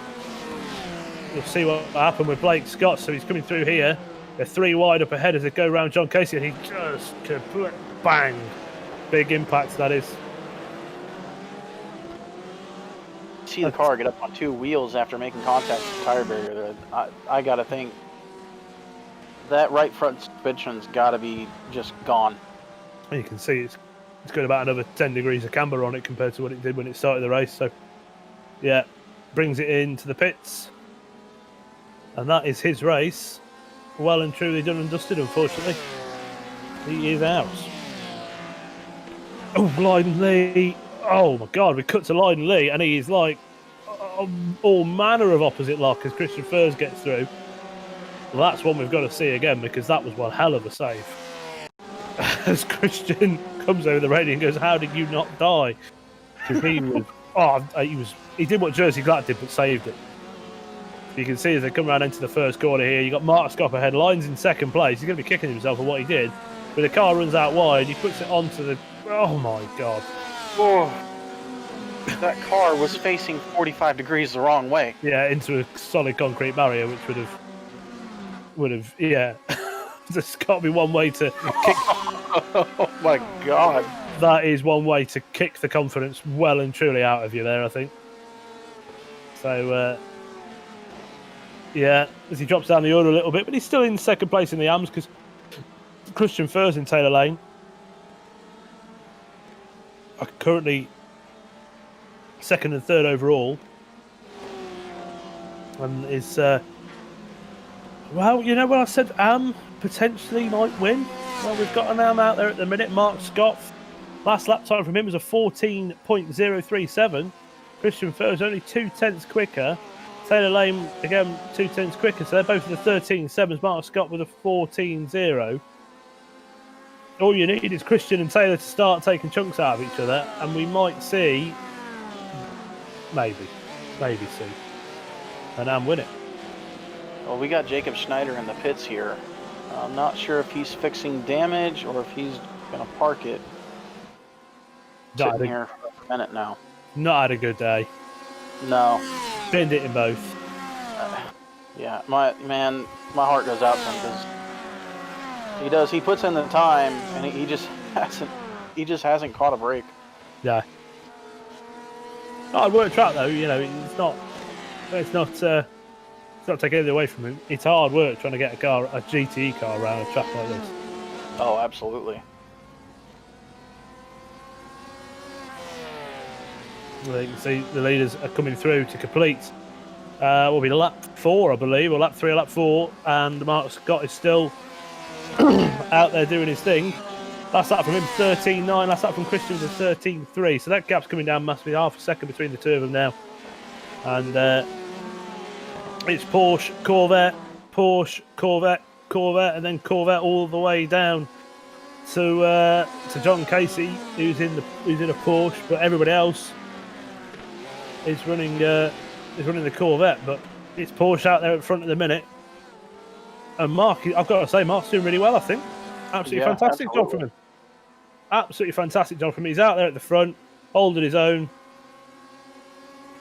[SPEAKER 3] you'll see what happened with Blake Scott. So he's coming through here. They're 3 wide up ahead as they go around John Casey, and he just bang. Big impact, that is.
[SPEAKER 2] See the car get up on 2 wheels after making contact with the tire barrier. I got to think that right front suspension's got to be just gone.
[SPEAKER 3] And you can see it's got about another 10 degrees of camber on it compared to what it did when it started the race. So, yeah, brings it into the pits. And that is his race. Well and truly done and dusted, unfortunately. He is out. Oh, Lyden Lee. Oh, my God, we cut to Lyden Lee, and he is like all manner of opposite lock as Christian Furs gets through. Well, that's one we've got to see again, because that was one hell of a save. As Christian comes over the radio and goes, "How did you not die?" Because he did what Jersey Glack did, but saved it. You can see as they come around into the first corner here, you got Mark Scott ahead, Lyons in second place. He's going to be kicking himself for what he did. But the car runs out wide, he puts it onto the. Oh my God!
[SPEAKER 2] Oh, that car was facing 45 degrees the wrong way.
[SPEAKER 3] Yeah, into a solid concrete barrier, which would have yeah. There's got to be one way to kick.
[SPEAKER 2] Oh my God!
[SPEAKER 3] That is one way to kick the confidence well and truly out of you there, I think. So, yeah, as he drops down the order a little bit, but he's still in second place in the AMs because Christian Furs in Taylor Lane are currently second and third overall, and is well, you know what I said, AM potentially might win. Well, we've got an AM out there at the minute. Mark Scott, last lap time from him was a 14.037. Christian Furs only 2/10 quicker. Taylor Lane again 2/10 quicker, so they're both in the 13.7s. Mark Scott with a 14.0. All you need is Christian and Taylor to start taking chunks out of each other, and we might see, maybe see an AM win it.
[SPEAKER 2] Well, we got Jacob Schneider in the pits here. I'm not sure if he's fixing damage or if he's going to park it. Sitting here for a minute now.
[SPEAKER 3] Not had a good day.
[SPEAKER 2] No.
[SPEAKER 3] Binned it in both.
[SPEAKER 2] Yeah, my heart goes out to him because he puts in the time and he just hasn't caught a break.
[SPEAKER 3] Yeah. Hard work track though, you know, it's not taking anything away from him. It's hard work trying to get a GTE car around a track like this.
[SPEAKER 2] Oh, absolutely.
[SPEAKER 3] Well, you can see the leaders are coming through to complete. Will be lap 4, I believe, or lap 3 or lap 4, and Mark Scott is still out there doing his thing. That's that from him, 13.9. That's that from Christian to 13.3. So that gap's coming down massively, half a second between the two of them now. And it's Porsche, Corvette, Porsche, Corvette, Corvette, and then Corvette all the way down to John Casey, who's in a Porsche, but everybody else is running the Corvette. But it's Porsche out there at front at the minute. And Mark, I've got to say, Mark's doing really well. I think absolutely fantastic job from him. Absolutely fantastic job from him. He's out there at the front, holding his own.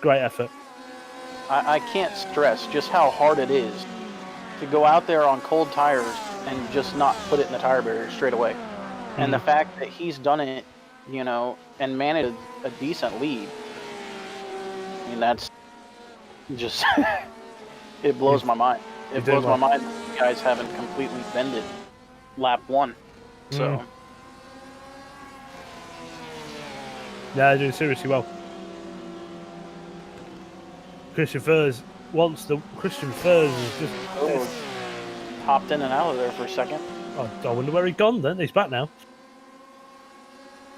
[SPEAKER 3] Great effort.
[SPEAKER 2] I can't stress just how hard it is to go out there on cold tires and just not put it in the tire barrier straight away. And the fact that he's done it, you know, and managed a decent lead, I mean, that's just, it blows my mind. It blows my mind that you guys haven't completely bended lap one. So.
[SPEAKER 3] Yeah, they're doing seriously well. Christian Furs is just
[SPEAKER 2] popped in and out of there for a second.
[SPEAKER 3] I wonder where he's gone then. He's back now.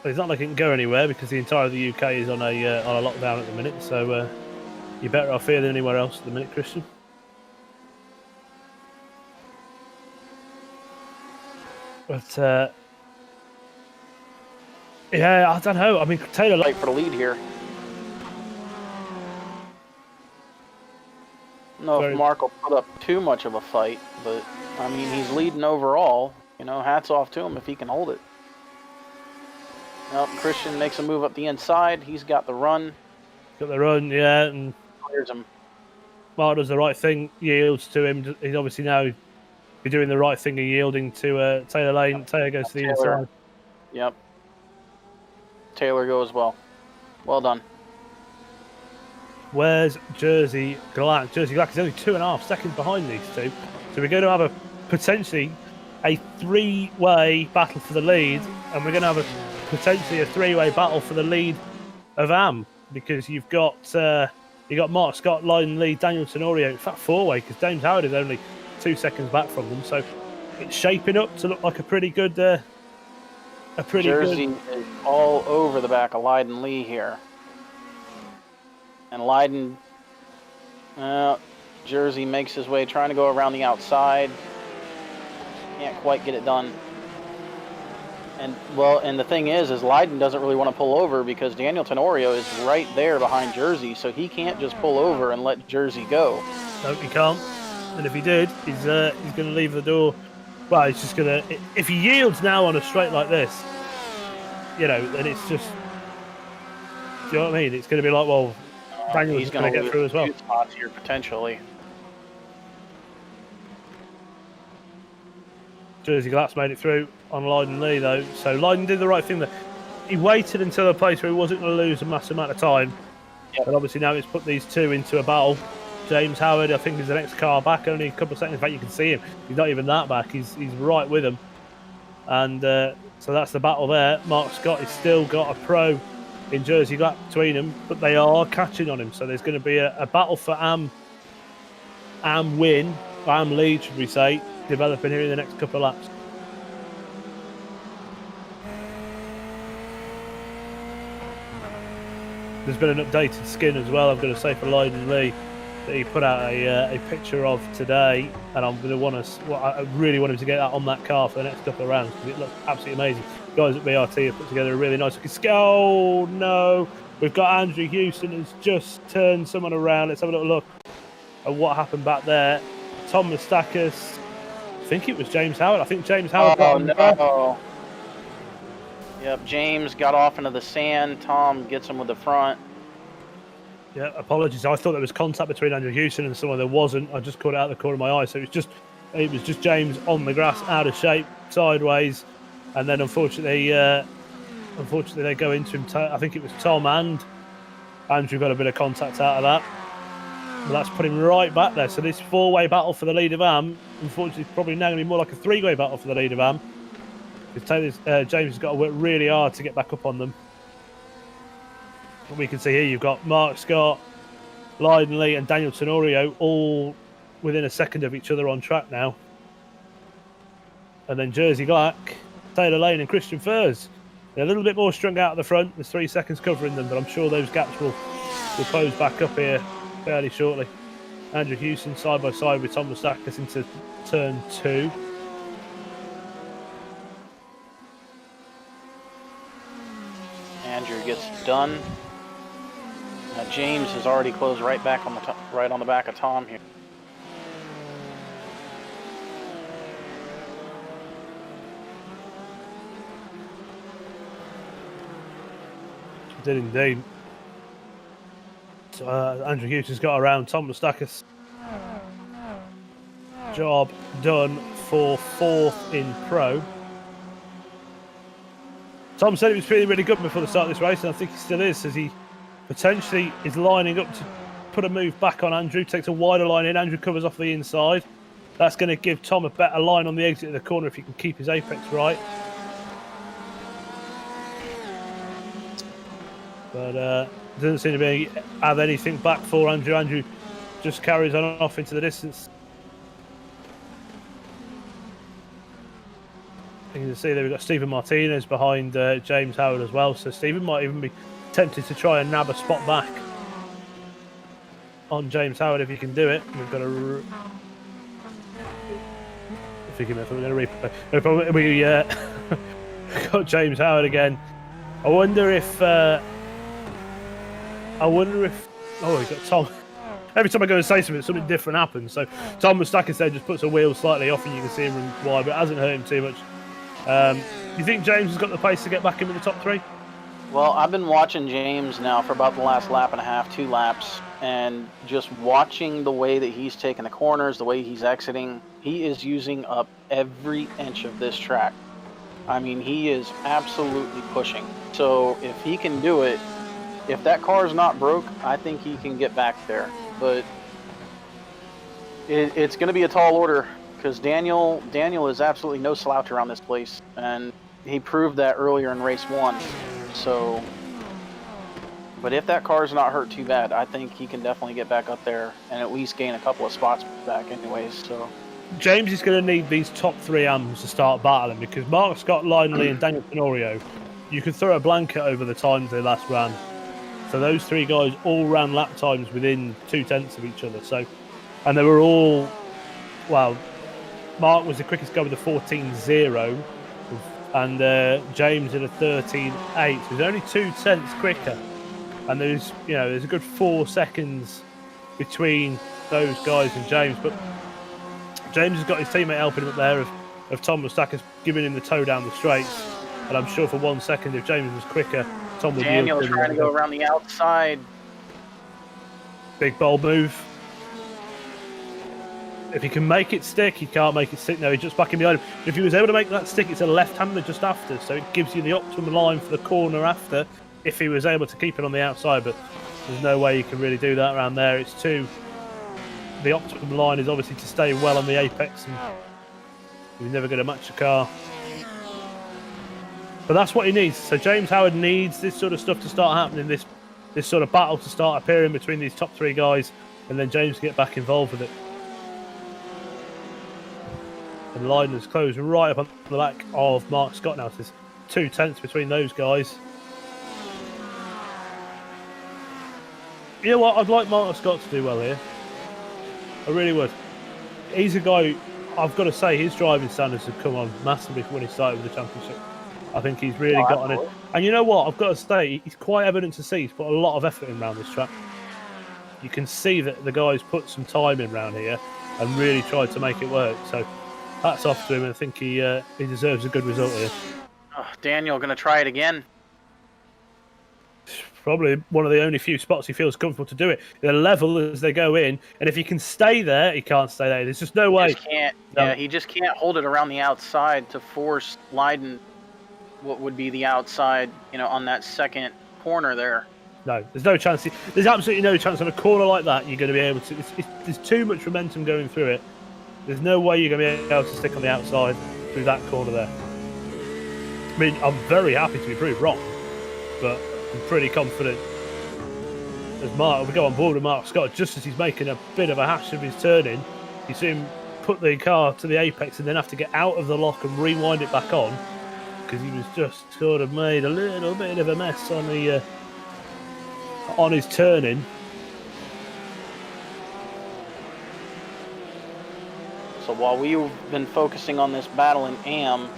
[SPEAKER 3] But he's not like he can go anywhere because the entire of the UK is on a lockdown at the minute. So you're better off here than anywhere else at the minute, Christian. But yeah, I don't know. I mean, Taylor
[SPEAKER 2] Fight for the lead here. No, if Mark will put up too much of a fight, but I mean, he's leading overall. You know, hats off to him if he can hold it. Well, Christian makes a move up the inside. He's got the run.
[SPEAKER 3] Got the run, yeah, and
[SPEAKER 2] clears him.
[SPEAKER 3] Mark does the right thing, yields to him. He's obviously now doing the right thing and yielding to Taylor Lane. Taylor goes to the inside.
[SPEAKER 2] Yep. Taylor goes well. Well done.
[SPEAKER 3] Where's Jersey Glack? Jersey Glack is only 2.5 seconds behind these two. So we're going to have potentially a three-way battle for the lead, and we're going to have potentially a three-way battle for the lead of AM, because you've got Mark Scott, Lyden Lee, Daniel Tenorio. In fact, four-way, because James Howard is only 2 seconds back from them. So it's shaping up to look like a pretty good.
[SPEAKER 2] Jersey is all over the back of Lyden Lee here. And Lyden, Jersey makes his way, trying to go around the outside. Can't quite get it done. And the thing is Lyden doesn't really want to pull over because Daniel Tenorio is right there behind Jersey, so he can't just pull over and let Jersey go.
[SPEAKER 3] No, he can't. And if he did, he's going to leave the door. Well, he's just going to. If he yields now on a straight like this, you know, then it's just. Do you know what I mean? It's going to be like, well, Daniel's going to get through as well.
[SPEAKER 2] Spots here potentially.
[SPEAKER 3] Jersey Glass made it through on Lyden Lee though, so Lyden did the right thing there. He waited until a place where he wasn't going to lose a massive amount of time. Yep. But obviously now it's put these two into a battle. James Howard, I think, is the next car back, only a couple of seconds. In fact, you can see him. He's not even that back. He's right with him. And so that's the battle there. Mark Scott has still got a pro in Jersey Glass between them, but they are catching on him. So there's going to be a battle for AM lead, should we say, developing here in the next couple of laps. There's been an updated skin as well, I'm going to say, for Lyden Lee, that he put out a picture of today, and I'm going to I really want him to get that on that car for the next couple of rounds because it looks absolutely amazing. The guys at BRT have put together a really nice looking skin. Oh no, we've got Andrew Houston who's just turned someone around. Let's have a little look at what happened back there. Tom Mustakis, I think it was James Howard. I think James Howard.
[SPEAKER 2] Oh no! Yep, James got off into the sand. Tom gets him with the front.
[SPEAKER 3] Yeah, apologies. I thought there was contact between Andrew Houston and someone. There wasn't. I just caught it out of the corner of my eye. So it was just James on the grass, out of shape, sideways, and then unfortunately they go into him. I think it was Tom and Andrew got a bit of contact out of that. But that's put him right back there. So this four-way battle for the lead of AM, unfortunately, is probably now going to be more like a three-way battle for the lead of AM. James has got to work really hard to get back up on them. What we can see here, you've got Mark Scott, Lyden Lee and Daniel Tenorio all within a second of each other on track now. And then Jersey Glack Taylor Lane and Christian Furs. They're a little bit more strung out at the front. There's 3 seconds covering them, but I'm sure those gaps will close back up here fairly shortly. Andrew Houston side by side with Tom Mustakis into turn 2.
[SPEAKER 2] Andrew gets done. James has already closed right back on the right on the back of Tom here.
[SPEAKER 3] Did indeed. So, Andrew Houston's got around Tom Mustakis. Job done for 4th in Pro. Tom said he was feeling really good before the start of this race, and I think he still is, as he potentially is lining up to put a move back on Andrew, takes a wider line in. Andrew covers off the inside. That's going to give Tom a better line on the exit of the corner if he can keep his apex right. But doesn't seem to have anything back for Andrew. Andrew just carries on off into the distance. You can see there we've got Stephen Martinez behind James Howard as well. So Stephen might even be tempted to try and nab a spot back on James Howard if he can do it. We've got a... If he can, we're going to replay. No problem. We got James Howard again. I wonder if... oh, he's got Tom. Every time I go and say something different happens. So Tom Mustakis there just puts a wheel slightly off, and you can see him run wide, but it hasn't hurt him too much. You think James has got the pace to get back into the top 3?
[SPEAKER 2] Well, I've been watching James now for about the last lap and a half, 2 laps, and just watching the way that he's taking the corners, the way he's exiting, he is using up every inch of this track. I mean, he is absolutely pushing. So if he can do it, if that car is not broke, I think he can get back there. But it's going to be a tall order, because Daniel is absolutely no slouch around this place, and he proved that earlier in race 1. So, but if that car is not hurt too bad, I think he can definitely get back up there and at least gain a couple of spots back anyways. So
[SPEAKER 3] James is going to need these top 3 AMs to start battling, because Mark Scott, Lionel Lee and Daniel Tenorio, you could throw a blanket over the times they last ran. So those 3 guys all ran lap times within 2/10 of each other. So, and they were all, well, Mark was the quickest guy with a 14.0, and James in a 13.8. So he's only 2/10 quicker, and there's a good 4 seconds between those guys and James. But James has got his teammate helping him up there of Tom Mustakis, giving him the toe down the straights. And I'm sure for 1 second, if James was quicker, Tom would
[SPEAKER 2] Daniel trying to go around the outside.
[SPEAKER 3] Big bold move. If he can make it stick, he can't make it stick. No, he's just backing behind him. If he was able to make that stick, it's a left-hander just after, so it gives you the optimum line for the corner after, if he was able to keep it on the outside. But there's no way you can really do that around there. It's too... The optimum line is obviously to stay well on the apex, and you're never going to match the car. But that's what he needs. So James Howard needs this sort of stuff to start happening, this sort of battle to start appearing between these top 3 guys, and then James get back involved with it. And the line is closed right up on the back of Mark Scott now. So there's 2/10 between those guys. You know what? I'd like Mark Scott to do well here. I really would. He's a guy, I've got to say, his driving standards have come on massively when he started with the championship. I think he's really got on it. And you know what? I've got to say, he's quite evident to see he's put a lot of effort in around this track. You can see that the guy's put some time in around here and really tried to make it work. So hats off to him, and I think he deserves a good result here.
[SPEAKER 2] Oh, Daniel going to try it again.
[SPEAKER 3] Probably one of the only few spots he feels comfortable to do it. They're level as they go in, and if he can stay there, he can't stay there. There's just no way.
[SPEAKER 2] He just can't. No. Yeah, he just can't hold it around the outside to force Leiden what would be the outside, on that second corner there.
[SPEAKER 3] No, there's no chance. There's absolutely no chance on a corner like that you're going to be able to. There's too much momentum going through it. There's no way you're going to be able to stick on the outside through that corner there. I mean, I'm very happy to be proved wrong, but I'm pretty confident. As we go on board with Mark Scott, just as he's making a bit of a hash of his turn in, you see him put the car to the apex and then have to get out of the lock and rewind it back on. because he was just sort of made a little bit of a mess on his turning.
[SPEAKER 2] So while we've been focusing on this battle in AM,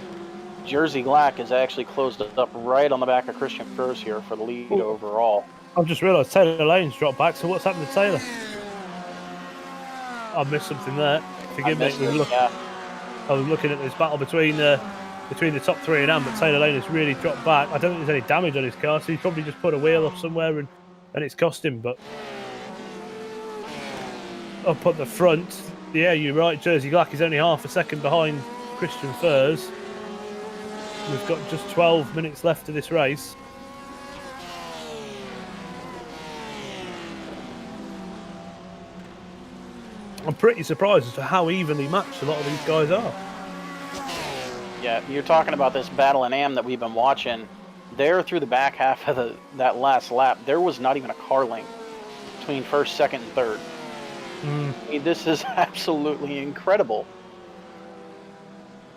[SPEAKER 2] Jersey Glack has actually closed up right on the back of Christian Furs here for the lead overall.
[SPEAKER 3] I've just realised Taylor Lane's dropped back, so what's happened to Taylor? I missed something there. Forgive me. I was looking at this battle between the top three and AM, but Taylor Lane has really dropped back. I don't think there's any damage on his car, so he's probably just put a wheel off somewhere and it's cost him. But up at the front, yeah, you're right. Jersey Glack is only half a second behind Christian Furs. We've got just 12 minutes left of this race. I'm pretty surprised as to how evenly matched a lot of these guys are.
[SPEAKER 2] Yeah, you're talking about this battle in AM that we've been watching. There through the back half of that last lap, there was not even a car length between first, second, and third. I mean, this is absolutely incredible.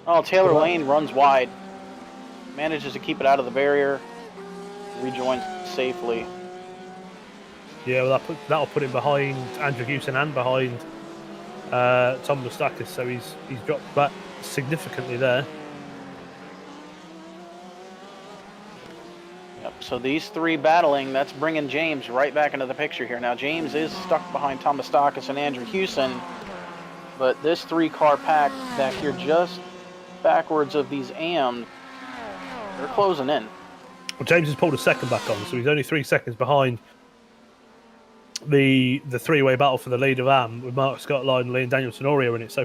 [SPEAKER 2] Oh, Taylor Lane runs wide. Manages to keep it out of the barrier. Rejoins safely.
[SPEAKER 3] Yeah, well, that'll put him behind Andrew Hewson and behind Tom Mustakis, so he's dropped back significantly there.
[SPEAKER 2] Yep, so these three battling, that's bringing James right back into the picture here. Now, James is stuck behind Tom Mustakis and Andrew Hewson, but this three-car pack back here just backwards of these AM, they're closing in.
[SPEAKER 3] Well, James has pulled a second back on, so he's only 3 seconds behind the three-way battle for the lead of AM with Mark Scott, Lyden Lee and Daniel Tenorio in it. So,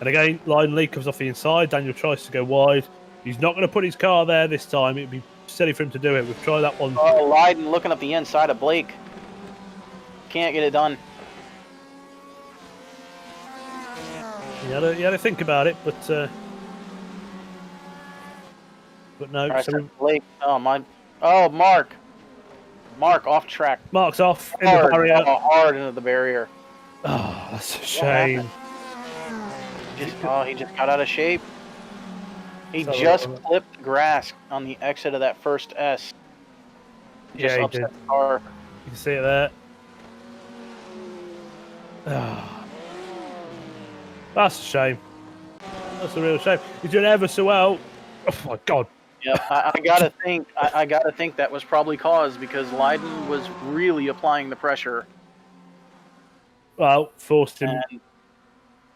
[SPEAKER 3] and again, Lyden Lee comes off the inside. Daniel tries to go wide. He's not going to put his car there this time. It'd be silly for him to do it. We've tried that one.
[SPEAKER 2] Oh, Lyden looking up the inside of Blake. Can't get it done.
[SPEAKER 3] You had to think about it, but no.
[SPEAKER 2] Right,
[SPEAKER 3] So
[SPEAKER 2] Blake. Oh my. Oh, Mark off track.
[SPEAKER 3] Mark's off in
[SPEAKER 2] Hard,
[SPEAKER 3] the barrier.
[SPEAKER 2] Hard into the barrier.
[SPEAKER 3] Oh, that's a shame.
[SPEAKER 2] He just got out of shape. He just clipped the grass on the exit of that first S. Just
[SPEAKER 3] Yeah, he
[SPEAKER 2] upset
[SPEAKER 3] did.
[SPEAKER 2] the car.
[SPEAKER 3] You can see it there. Oh, that's a shame. That's a real shame. He's doing ever so well. Oh my God.
[SPEAKER 2] Yeah, I gotta think that was probably caused because Lyden was really applying the pressure.
[SPEAKER 3] Well, forced him.
[SPEAKER 2] And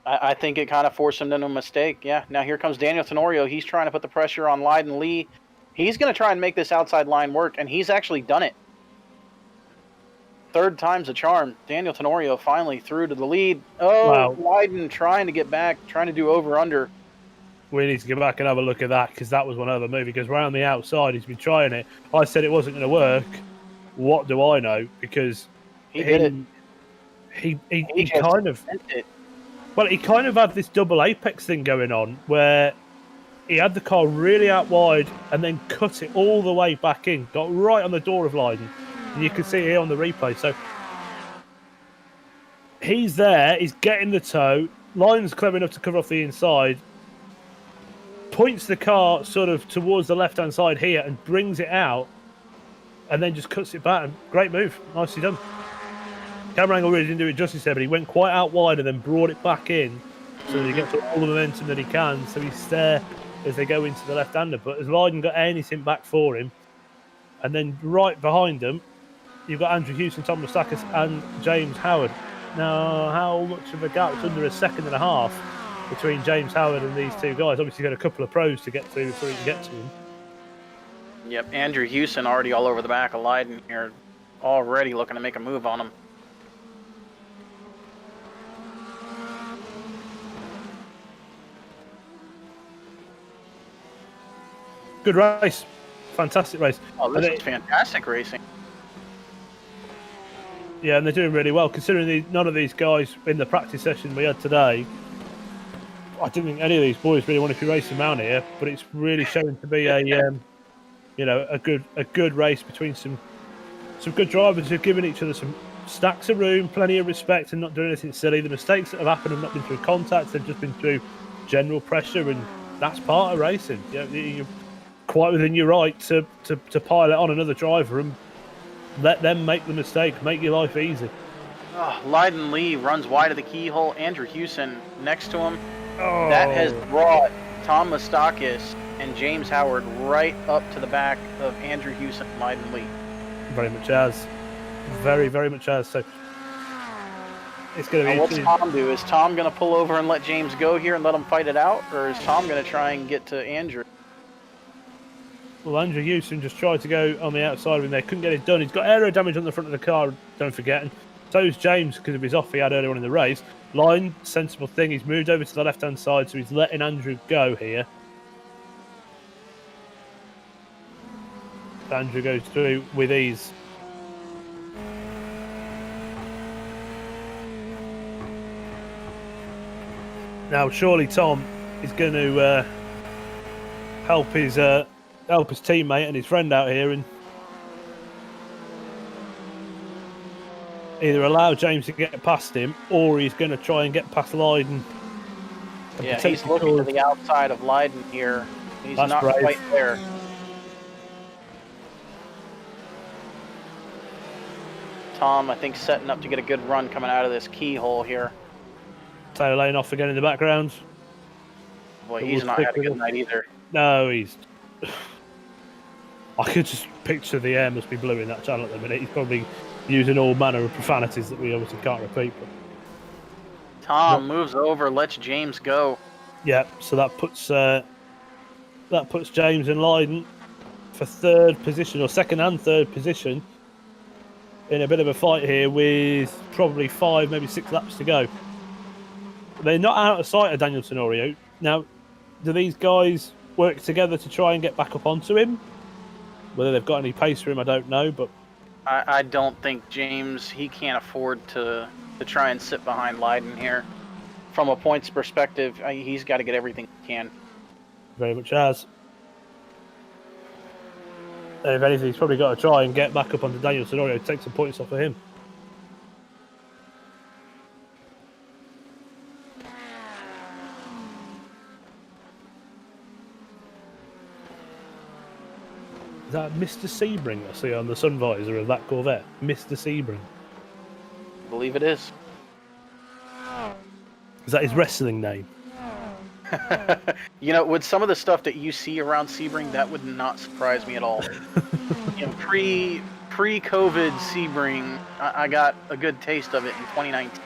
[SPEAKER 2] I think it kind of forced him into a mistake. Yeah. Now here comes Daniel Tenorio. He's trying to put the pressure on Lyden Lee. He's going to try and make this outside line work, and he's actually done it. Third time's a charm. Daniel Tenorio finally through to the lead. Oh, wow. Lyden trying to get back, trying to do over-under.
[SPEAKER 3] We need to go back and have a look at that because that was one other move. Because around the outside, he's been trying it. I said it wasn't going to work. What do I know? Because
[SPEAKER 2] he did it.
[SPEAKER 3] He kind of... Well, he kind of had this double apex thing going on where he had the car really out wide and then cut it all the way back in, got right on the door of Lyden. And you can see it here on the replay. So he's there, he's getting the toe. Lyden's clever enough to cover off the inside, points the car sort of towards the left-hand side here and brings it out and then just cuts it back. And great move. Nicely done. Camera angle really didn't do it justice there, but he went quite out wide and then brought it back in so that he gets all the momentum that he can. So he's there as they go into the left-hander. But has Lyden got anything back for him? And then right behind them, you've got Andrew Hewson, Tom Mustakis and James Howard. Now, how much of a gap? It's under a second and a half between James Howard and these two guys. Obviously, got a couple of pros to get through before he can get to him.
[SPEAKER 2] Yep, Andrew Hewson already all over the back of Lyden here, already looking to make a move on him.
[SPEAKER 3] Good race. Fantastic race.
[SPEAKER 2] Oh, this is fantastic racing.
[SPEAKER 3] Yeah, and they're doing really well, considering none of these guys in the practice session we had today. I didn't think any of these boys really wanted to be racing around here, but it's really showing to be a good race between some good drivers who've given each other some stacks of room, plenty of respect, and not doing anything silly. The mistakes that have happened have not been through contact; they've just been through general pressure and that's part of racing. You're quite within your right to pilot on another driver and let them make the mistake, make your life easy.
[SPEAKER 2] Oh, Leiden Lee runs wide of the keyhole. Andrew Hewson next to him.
[SPEAKER 3] Oh,
[SPEAKER 2] That has brought Tom Mustakis and James Howard right up to the back of Andrew Hewson and Leiden Lee.
[SPEAKER 3] very much as. Very, very much as. So it's going to be.
[SPEAKER 2] What's Tom do? Is Tom going to pull over and let James go here and let him fight it out? Or is Tom going to try and get to Andrew?
[SPEAKER 3] Well, Andrew Hewson just tried to go on the outside of him there. Couldn't get it done. He's got aero damage on the front of the car, don't forget. And so's James because of his off he had earlier on in the race. Line, sensible thing. He's moved over to the left-hand side, so he's letting Andrew go here. Andrew goes through with ease. Now, surely Tom is going to help his teammate and his friend out here and either allow James to get past him, or he's going to try and get past Leiden.
[SPEAKER 2] Yeah, he's looking to the outside of Leiden here. He's not
[SPEAKER 3] brave.
[SPEAKER 2] quite there. Tom, I think, setting up to get a good run coming out of this keyhole here.
[SPEAKER 3] Taylor Lane off again in the background.
[SPEAKER 2] Boy, he's not had a good night either.
[SPEAKER 3] No, he's... I could just picture the air must be blue in that channel at the minute. He's probably using all manner of profanities that we obviously can't repeat. But...
[SPEAKER 2] Tom moves over, lets James go.
[SPEAKER 3] Yeah, so that puts James and Leiden for third position, or second and third position, in a bit of a fight here with probably 5, maybe 6 laps to go. They're not out of sight of Daniel Tenorio. Now, do these guys work together to try and get back up onto him? Whether they've got any pace for him, I don't know, but...
[SPEAKER 2] I don't think James, he can't afford to try and sit behind Leiden here. From a points perspective, he's got to get everything he can.
[SPEAKER 3] Very much has. And if anything, he's probably got to try and get back up onto Daniel Tenorio to take some points off of him. Is that Mr. Sebring I see on the sun visor of that Corvette? Mr. Sebring.
[SPEAKER 2] I believe it is.
[SPEAKER 3] Is that his wrestling name?
[SPEAKER 2] You know, with some of the stuff that you see around Sebring, that would not surprise me at all. You know, pre-COVID Sebring, I got a good taste of it in 2019.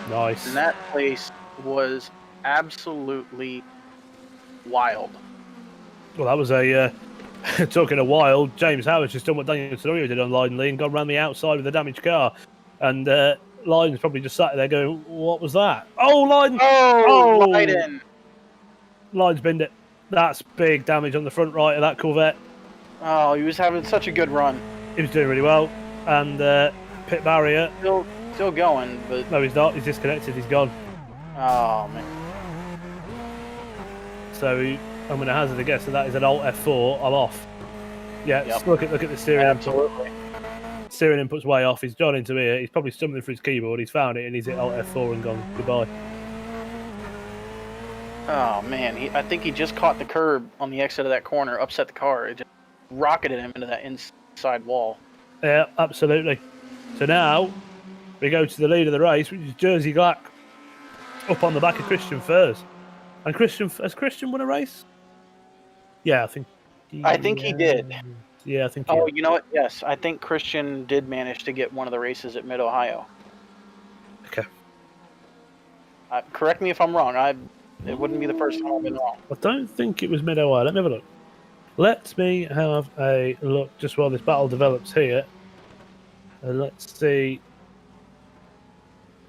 [SPEAKER 3] Nice.
[SPEAKER 2] And that place was absolutely wild.
[SPEAKER 3] Well, that was a... talking a while, James Howard's just done what Daniel Tenorio did on Leiden Lee and gone round the outside with a damaged car. And Leiden's probably just sat there going, what was that? Oh, Leiden!
[SPEAKER 2] Oh, Leiden!
[SPEAKER 3] Leiden's binned it. That's big damage on the front right of that Corvette.
[SPEAKER 2] Oh, he was having such a good run.
[SPEAKER 3] He was doing really well. And pit barrier.
[SPEAKER 2] Still going, but...
[SPEAKER 3] No, he's not. He's disconnected. He's gone.
[SPEAKER 2] Oh, man.
[SPEAKER 3] So I'm going to hazard a guess that is an Alt F4. I'm off. Yeah,
[SPEAKER 2] Yep.
[SPEAKER 3] look at the steering.
[SPEAKER 2] Absolutely.
[SPEAKER 3] Steering input's way off. He's gone into here. He's probably stumbling for his keyboard. He's found it and he's hit Alt F4 and gone. Goodbye.
[SPEAKER 2] Oh, man. I think he just caught the curb on the exit of that corner, upset the car. It just rocketed him into that inside wall.
[SPEAKER 3] Yeah, absolutely. So now we go to the lead of the race, which is Jersey Glack up on the back of Christian Furs. And has Christian won a race? Yeah, I think
[SPEAKER 2] he did.
[SPEAKER 3] Yeah, I think
[SPEAKER 2] Oh, you know what? Yes, I think Christian did manage to get one of the races at Mid-Ohio.
[SPEAKER 3] Okay.
[SPEAKER 2] Correct me if I'm wrong. It wouldn't be the first time I've been wrong.
[SPEAKER 3] I don't think it was Mid-Ohio. Let me have a look. Let me have a look just while this battle develops here. Let's see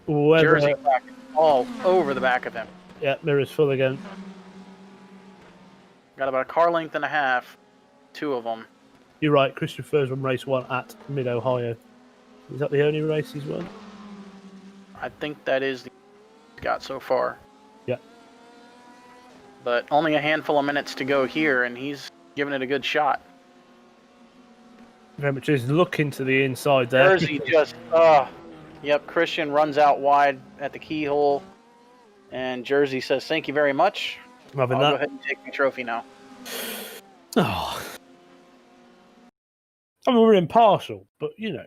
[SPEAKER 3] whether...
[SPEAKER 2] Jersey back all over the back of him.
[SPEAKER 3] Yeah, mirror's full again.
[SPEAKER 2] Got about a car length and a half, 2 of them.
[SPEAKER 3] You're right, Christian Furs won race 1 at Mid-Ohio. Is that the only race he's won?
[SPEAKER 2] I think that is the he's got so far.
[SPEAKER 3] Yeah.
[SPEAKER 2] But only a handful of minutes to go here, and he's giving it a good shot.
[SPEAKER 3] Very much is looking to the inside there.
[SPEAKER 2] Jersey just, yep, Christian runs out wide at the keyhole, and Jersey says, thank you very much.
[SPEAKER 3] I'm having
[SPEAKER 2] I'll
[SPEAKER 3] that.
[SPEAKER 2] go ahead and take my trophy now.
[SPEAKER 3] Oh. I mean, we're impartial, but, you know.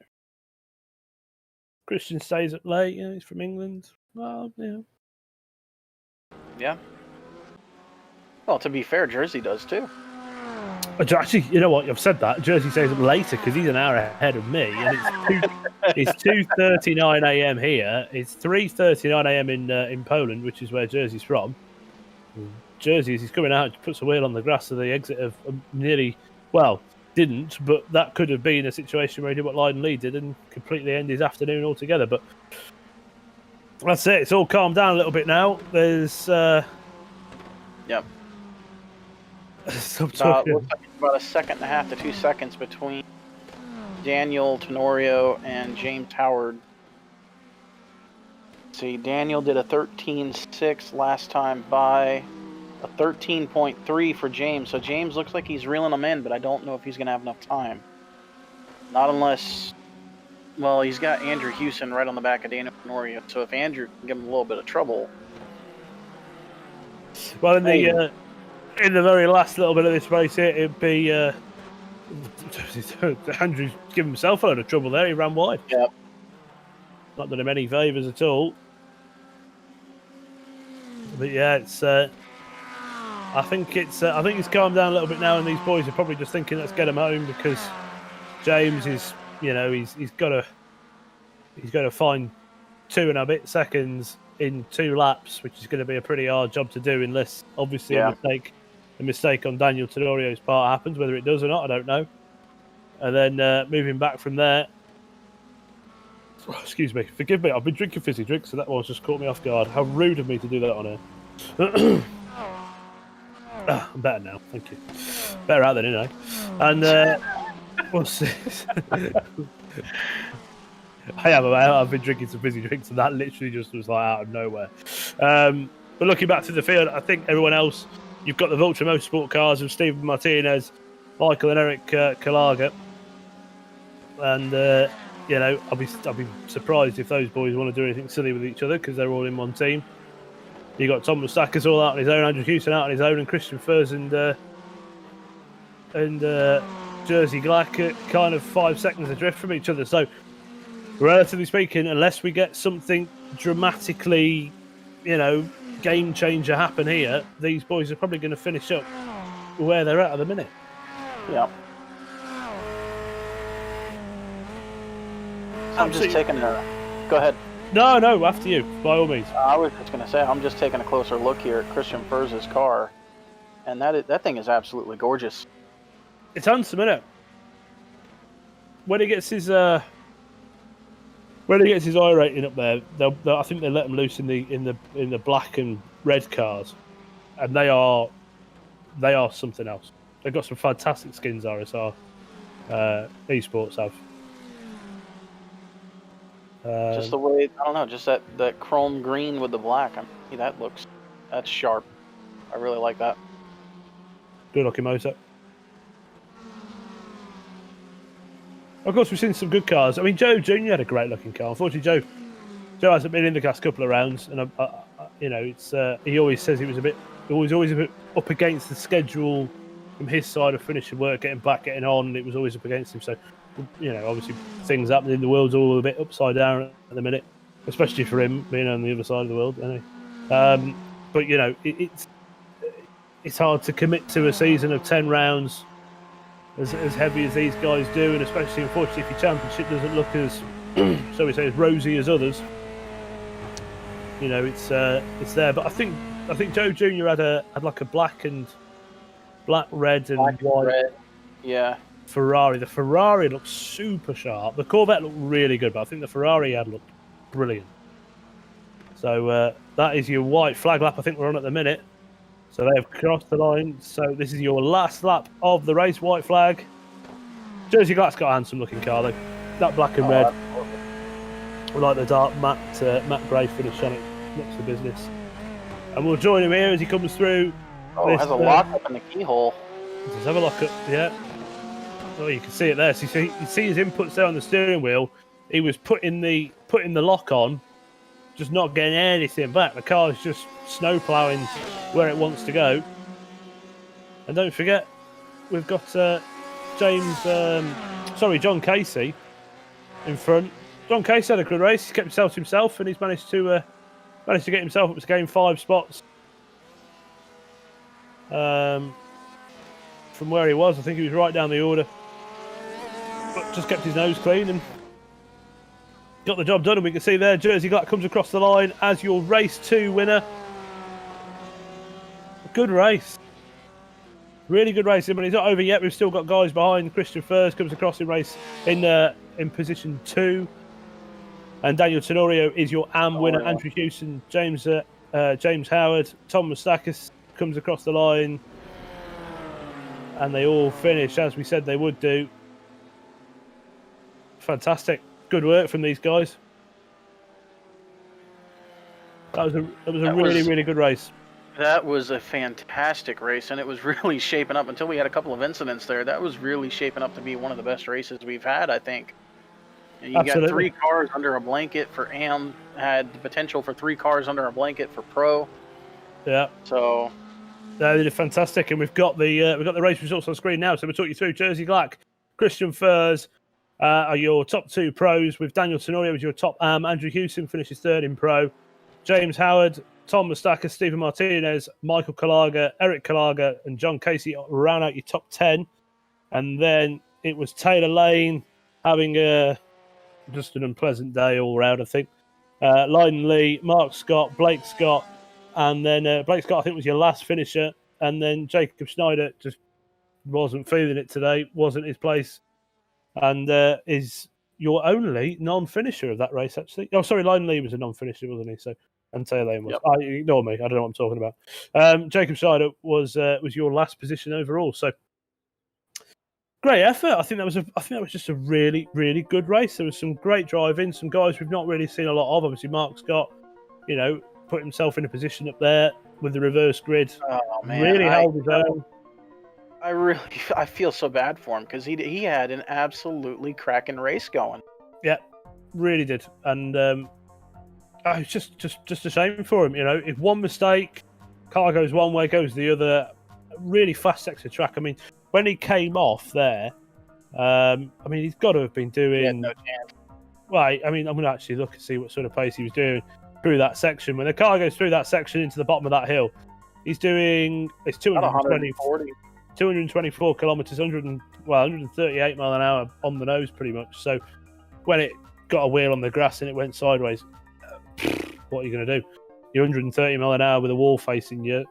[SPEAKER 3] Christian stays up late, you know, he's from England. Well, you know.
[SPEAKER 2] Yeah. Well, to be fair, Jersey does too.
[SPEAKER 3] Actually, you know what? I've said that. Jersey stays up later because he's an hour ahead of me, and it's 2:39 a.m. here. It's 3:39 a.m. in Poland, which is where Jersey's from. Jersey, as he's coming out, puts a wheel on the grass of the exit of nearly, well, didn't, but that could have been a situation where he did what Lyden Lee did and completely end his afternoon altogether. But that's it. It's all calmed down a little bit now. There's
[SPEAKER 2] Yep.
[SPEAKER 3] Stop
[SPEAKER 2] Looks
[SPEAKER 3] talking.
[SPEAKER 2] like it's about 1.5 to 2 seconds between Daniel Tenorio and James Howard. See, Daniel did a 13.6 last time by, a 13.3 for James. So James looks like he's reeling them in, but I don't know if he's going to have enough time. Not unless, well, he's got Andrew Hewson right on the back of Daniel Tenorio. So if Andrew can give him a little bit of trouble.
[SPEAKER 3] Well, in the very last little bit of this race here, it'd be Andrew's given himself a load of trouble there. He ran wide.
[SPEAKER 2] Yep.
[SPEAKER 3] Not done him any favours at all. But yeah, it's. I think it's calmed down a little bit now, and these boys are probably just thinking, let's get him home, because James is, you know, he's got to find 2 and a bit seconds in 2 laps, which is going to be a pretty hard job to do, unless obviously a mistake on Daniel Tenorio's part happens. Whether it does or not, I don't know. And then moving back from there. Oh, excuse me, forgive me. I've been drinking fizzy drinks, so that one's just caught me off guard. How rude of me to do that on air. I'm better now, thank you. Better out than in, eh? And what's this? I've been drinking some fizzy drinks, and that literally just was like out of nowhere. But looking back to the field, I think everyone else, you've got the Vulture Motorsport cars of Stephen Martinez, Michael and Eric Kalaga, and you know, I'll be surprised if those boys want to do anything silly with each other, because they're all in one team. You got Tom Mustakas all out on his own, Andrew Hewson out on his own, and Christian Furs and Jersey Glack at kind of 5 seconds adrift from each other. So, relatively speaking, unless we get something dramatically, you know, game changer happen here, these boys are probably going to finish up where they're at the minute.
[SPEAKER 2] Yeah. I'm just taking a... Go ahead.
[SPEAKER 3] No, after you, by all means.
[SPEAKER 2] I was just going to say, I'm just taking a closer look here at Christian Furs' car, and that thing is absolutely gorgeous.
[SPEAKER 3] It's handsome, isn't it? When he gets his I rating up there, I think they let him loose in the black and red cars, and they are something else. They've got some fantastic skins. RSR Esports have.
[SPEAKER 2] Just the way, I don't know, just that chrome green with the black. I mean, that's sharp. I really like that.
[SPEAKER 3] Good looking motor. Of course, we've seen some good cars. I mean, Joe Jr. had a great looking car. Unfortunately, Joe hasn't been in the last couple of rounds, and you know, it's he always says he was always a bit up against the schedule from his side of finishing work, getting back, getting on. And it was always up against him. So, you know, obviously things happening in the world's all a bit upside down at the minute, especially for him being on the other side of the world. Anyway. But you know, it's hard to commit to a season of 10 rounds as heavy as these guys do, and especially, unfortunately, if your championship doesn't look as, so we say, as rosy as others. You know, it's there. But I think Joe Jr. had like a black, red, and white.
[SPEAKER 2] Red. Yeah.
[SPEAKER 3] Ferrari. The Ferrari looked super sharp. The Corvette looked really good, but I think the Ferrari had looked brilliant. So that is your white flag lap I think we're on at the minute. So they have crossed the line. So this is your last lap of the race, white flag. Jersey Glack's got a handsome looking car though. That black and red. We like the dark matte grey finish on it. Next to business. And we'll join him here as he comes through.
[SPEAKER 2] Oh, it has a lock up in the keyhole.
[SPEAKER 3] Let's have a look at, yeah. Oh, you can see it there. So you see his inputs there on the steering wheel. He was putting the lock on, just not getting anything back. The car's just snow ploughing where it wants to go. And don't forget, we've got John Casey in front. John Casey had a good race. He kept himself to himself, and he's managed to get himself up to game 5 spots. From where he was, I think he was right down the order, but just kept his nose clean and got the job done. And we can see there, Jersey Glatt comes across the line as your race 2 winner. Good race. Really good racing, but it's not over yet. We've still got guys behind. Christian Furs comes across in position 2, and Daniel Tenorio is your AM winner. Yeah. Andrew Hewson, James Howard, Tom Moustakis comes across the line, and they all finish as we said they would do. Fantastic, good work from these guys. That was a really good race.
[SPEAKER 2] That was a fantastic race, and it was really shaping up until we had a couple of incidents there. That was really shaping up to be one of the best races we've had, I think. And you got 3 cars under a blanket for AM, had the potential for 3 cars under a blanket for Pro.
[SPEAKER 3] Yeah.
[SPEAKER 2] So
[SPEAKER 3] they did fantastic, and we've got the race results on screen now. So we'll talk you through. Jersey Glatt, Christian Furs are your top 2 pros, with Daniel Tenorio as your top AM. Andrew Hewson finishes 3rd in Pro. James Howard, Tom Moustakis, Stephen Martinez, Michael Kalaga, Eric Kalaga, and John Casey round out your top 10. And then it was Taylor Lane having just an unpleasant day all round, I think. Lyden Lee, Mark Scott, Blake Scott, and then Blake Scott, I think, was your last finisher. And then Jacob Schneider just wasn't feeling it today, wasn't his place, and is your only non-finisher of that race, actually. Oh, sorry, Lyden Lee was a non-finisher, wasn't he? So. And Taylor Lane was. Yep. Ignore me. I don't know what I'm talking about. Jacob Schneider was your last position overall. So great effort. I think that was just a really, really good race. There was some great driving, some guys we've not really seen a lot of. Obviously, Mark Scott, put himself in a position up there with the reverse grid.
[SPEAKER 2] Oh man,
[SPEAKER 3] really held his own.
[SPEAKER 2] I feel so bad for him because he had an absolutely cracking race going.
[SPEAKER 3] Yeah, really did. And it's just a shame for him, If one mistake, car goes one way, goes the other. Really fast sector track. I mean, when he came off there, he's got to have been doing.
[SPEAKER 2] No chance.
[SPEAKER 3] Right. I mean, I'm going to actually look and see what sort of pace he was doing through that section. When the car goes through that section into the bottom of that hill, he's doing 224 kilometers, 138 mile an hour on the nose, pretty much. So when it got a wheel on the grass and it went sideways. What are you going to do? You're 130 mile an hour with a wall facing you,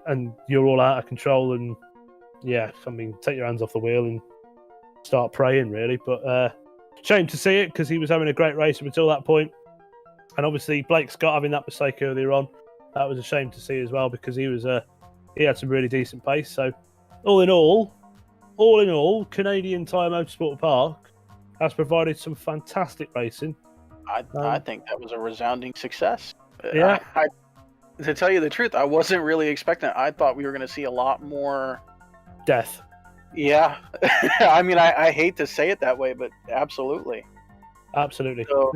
[SPEAKER 3] and you're all out of control. And take your hands off the wheel and start praying, really. But shame to see it because he was having a great race up until that point. And obviously, Blake Scott having that mistake earlier on, that was a shame to see as well because he had some really decent pace. So, all in all, Canadian Tire Motorsports Park has provided some fantastic racing.
[SPEAKER 2] I think that was a resounding success.
[SPEAKER 3] Yeah.
[SPEAKER 2] To tell you the truth, I wasn't really expecting it. I thought we were going to see a lot more
[SPEAKER 3] death.
[SPEAKER 2] Yeah. I mean, I hate to say it that way, but absolutely.
[SPEAKER 3] Absolutely.
[SPEAKER 2] So,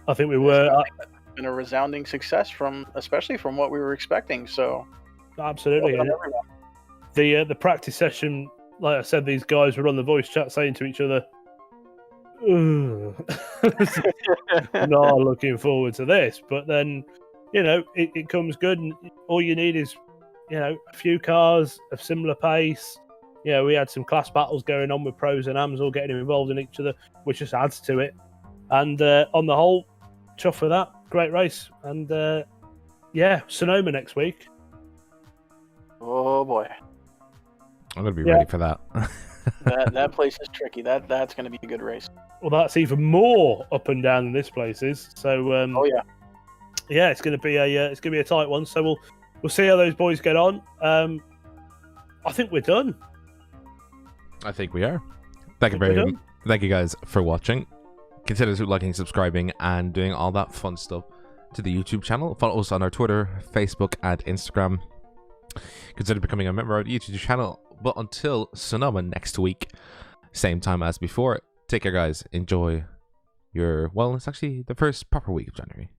[SPEAKER 3] I think we were.
[SPEAKER 2] It's been a resounding success especially from what we were expecting. So.
[SPEAKER 3] Absolutely. Yeah. The practice session, like I said, these guys were on the voice chat saying to each other, not looking forward to this, but then it comes good, and all you need is a few cars of similar pace. We had some class battles going on with pros and AMs all getting involved in each other, which just adds to it. And on the whole, chuff for that, great race. And Sonoma next week.
[SPEAKER 2] Oh boy,
[SPEAKER 1] I'm gonna be ready for that.
[SPEAKER 2] that place is tricky. That's going to be a good race.
[SPEAKER 3] Well, that's even more up and down than this place is. So, it's going to be a tight one. So we'll see how those boys get on. I think we're done.
[SPEAKER 1] I think we are. Thank you guys for watching. Consider liking, subscribing, and doing all that fun stuff to the YouTube channel. Follow us on our Twitter, Facebook, and Instagram. Consider becoming a member of the YouTube channel. But until Sonoma next week, same time as before, take care, guys. Enjoy it's actually the first proper week of January.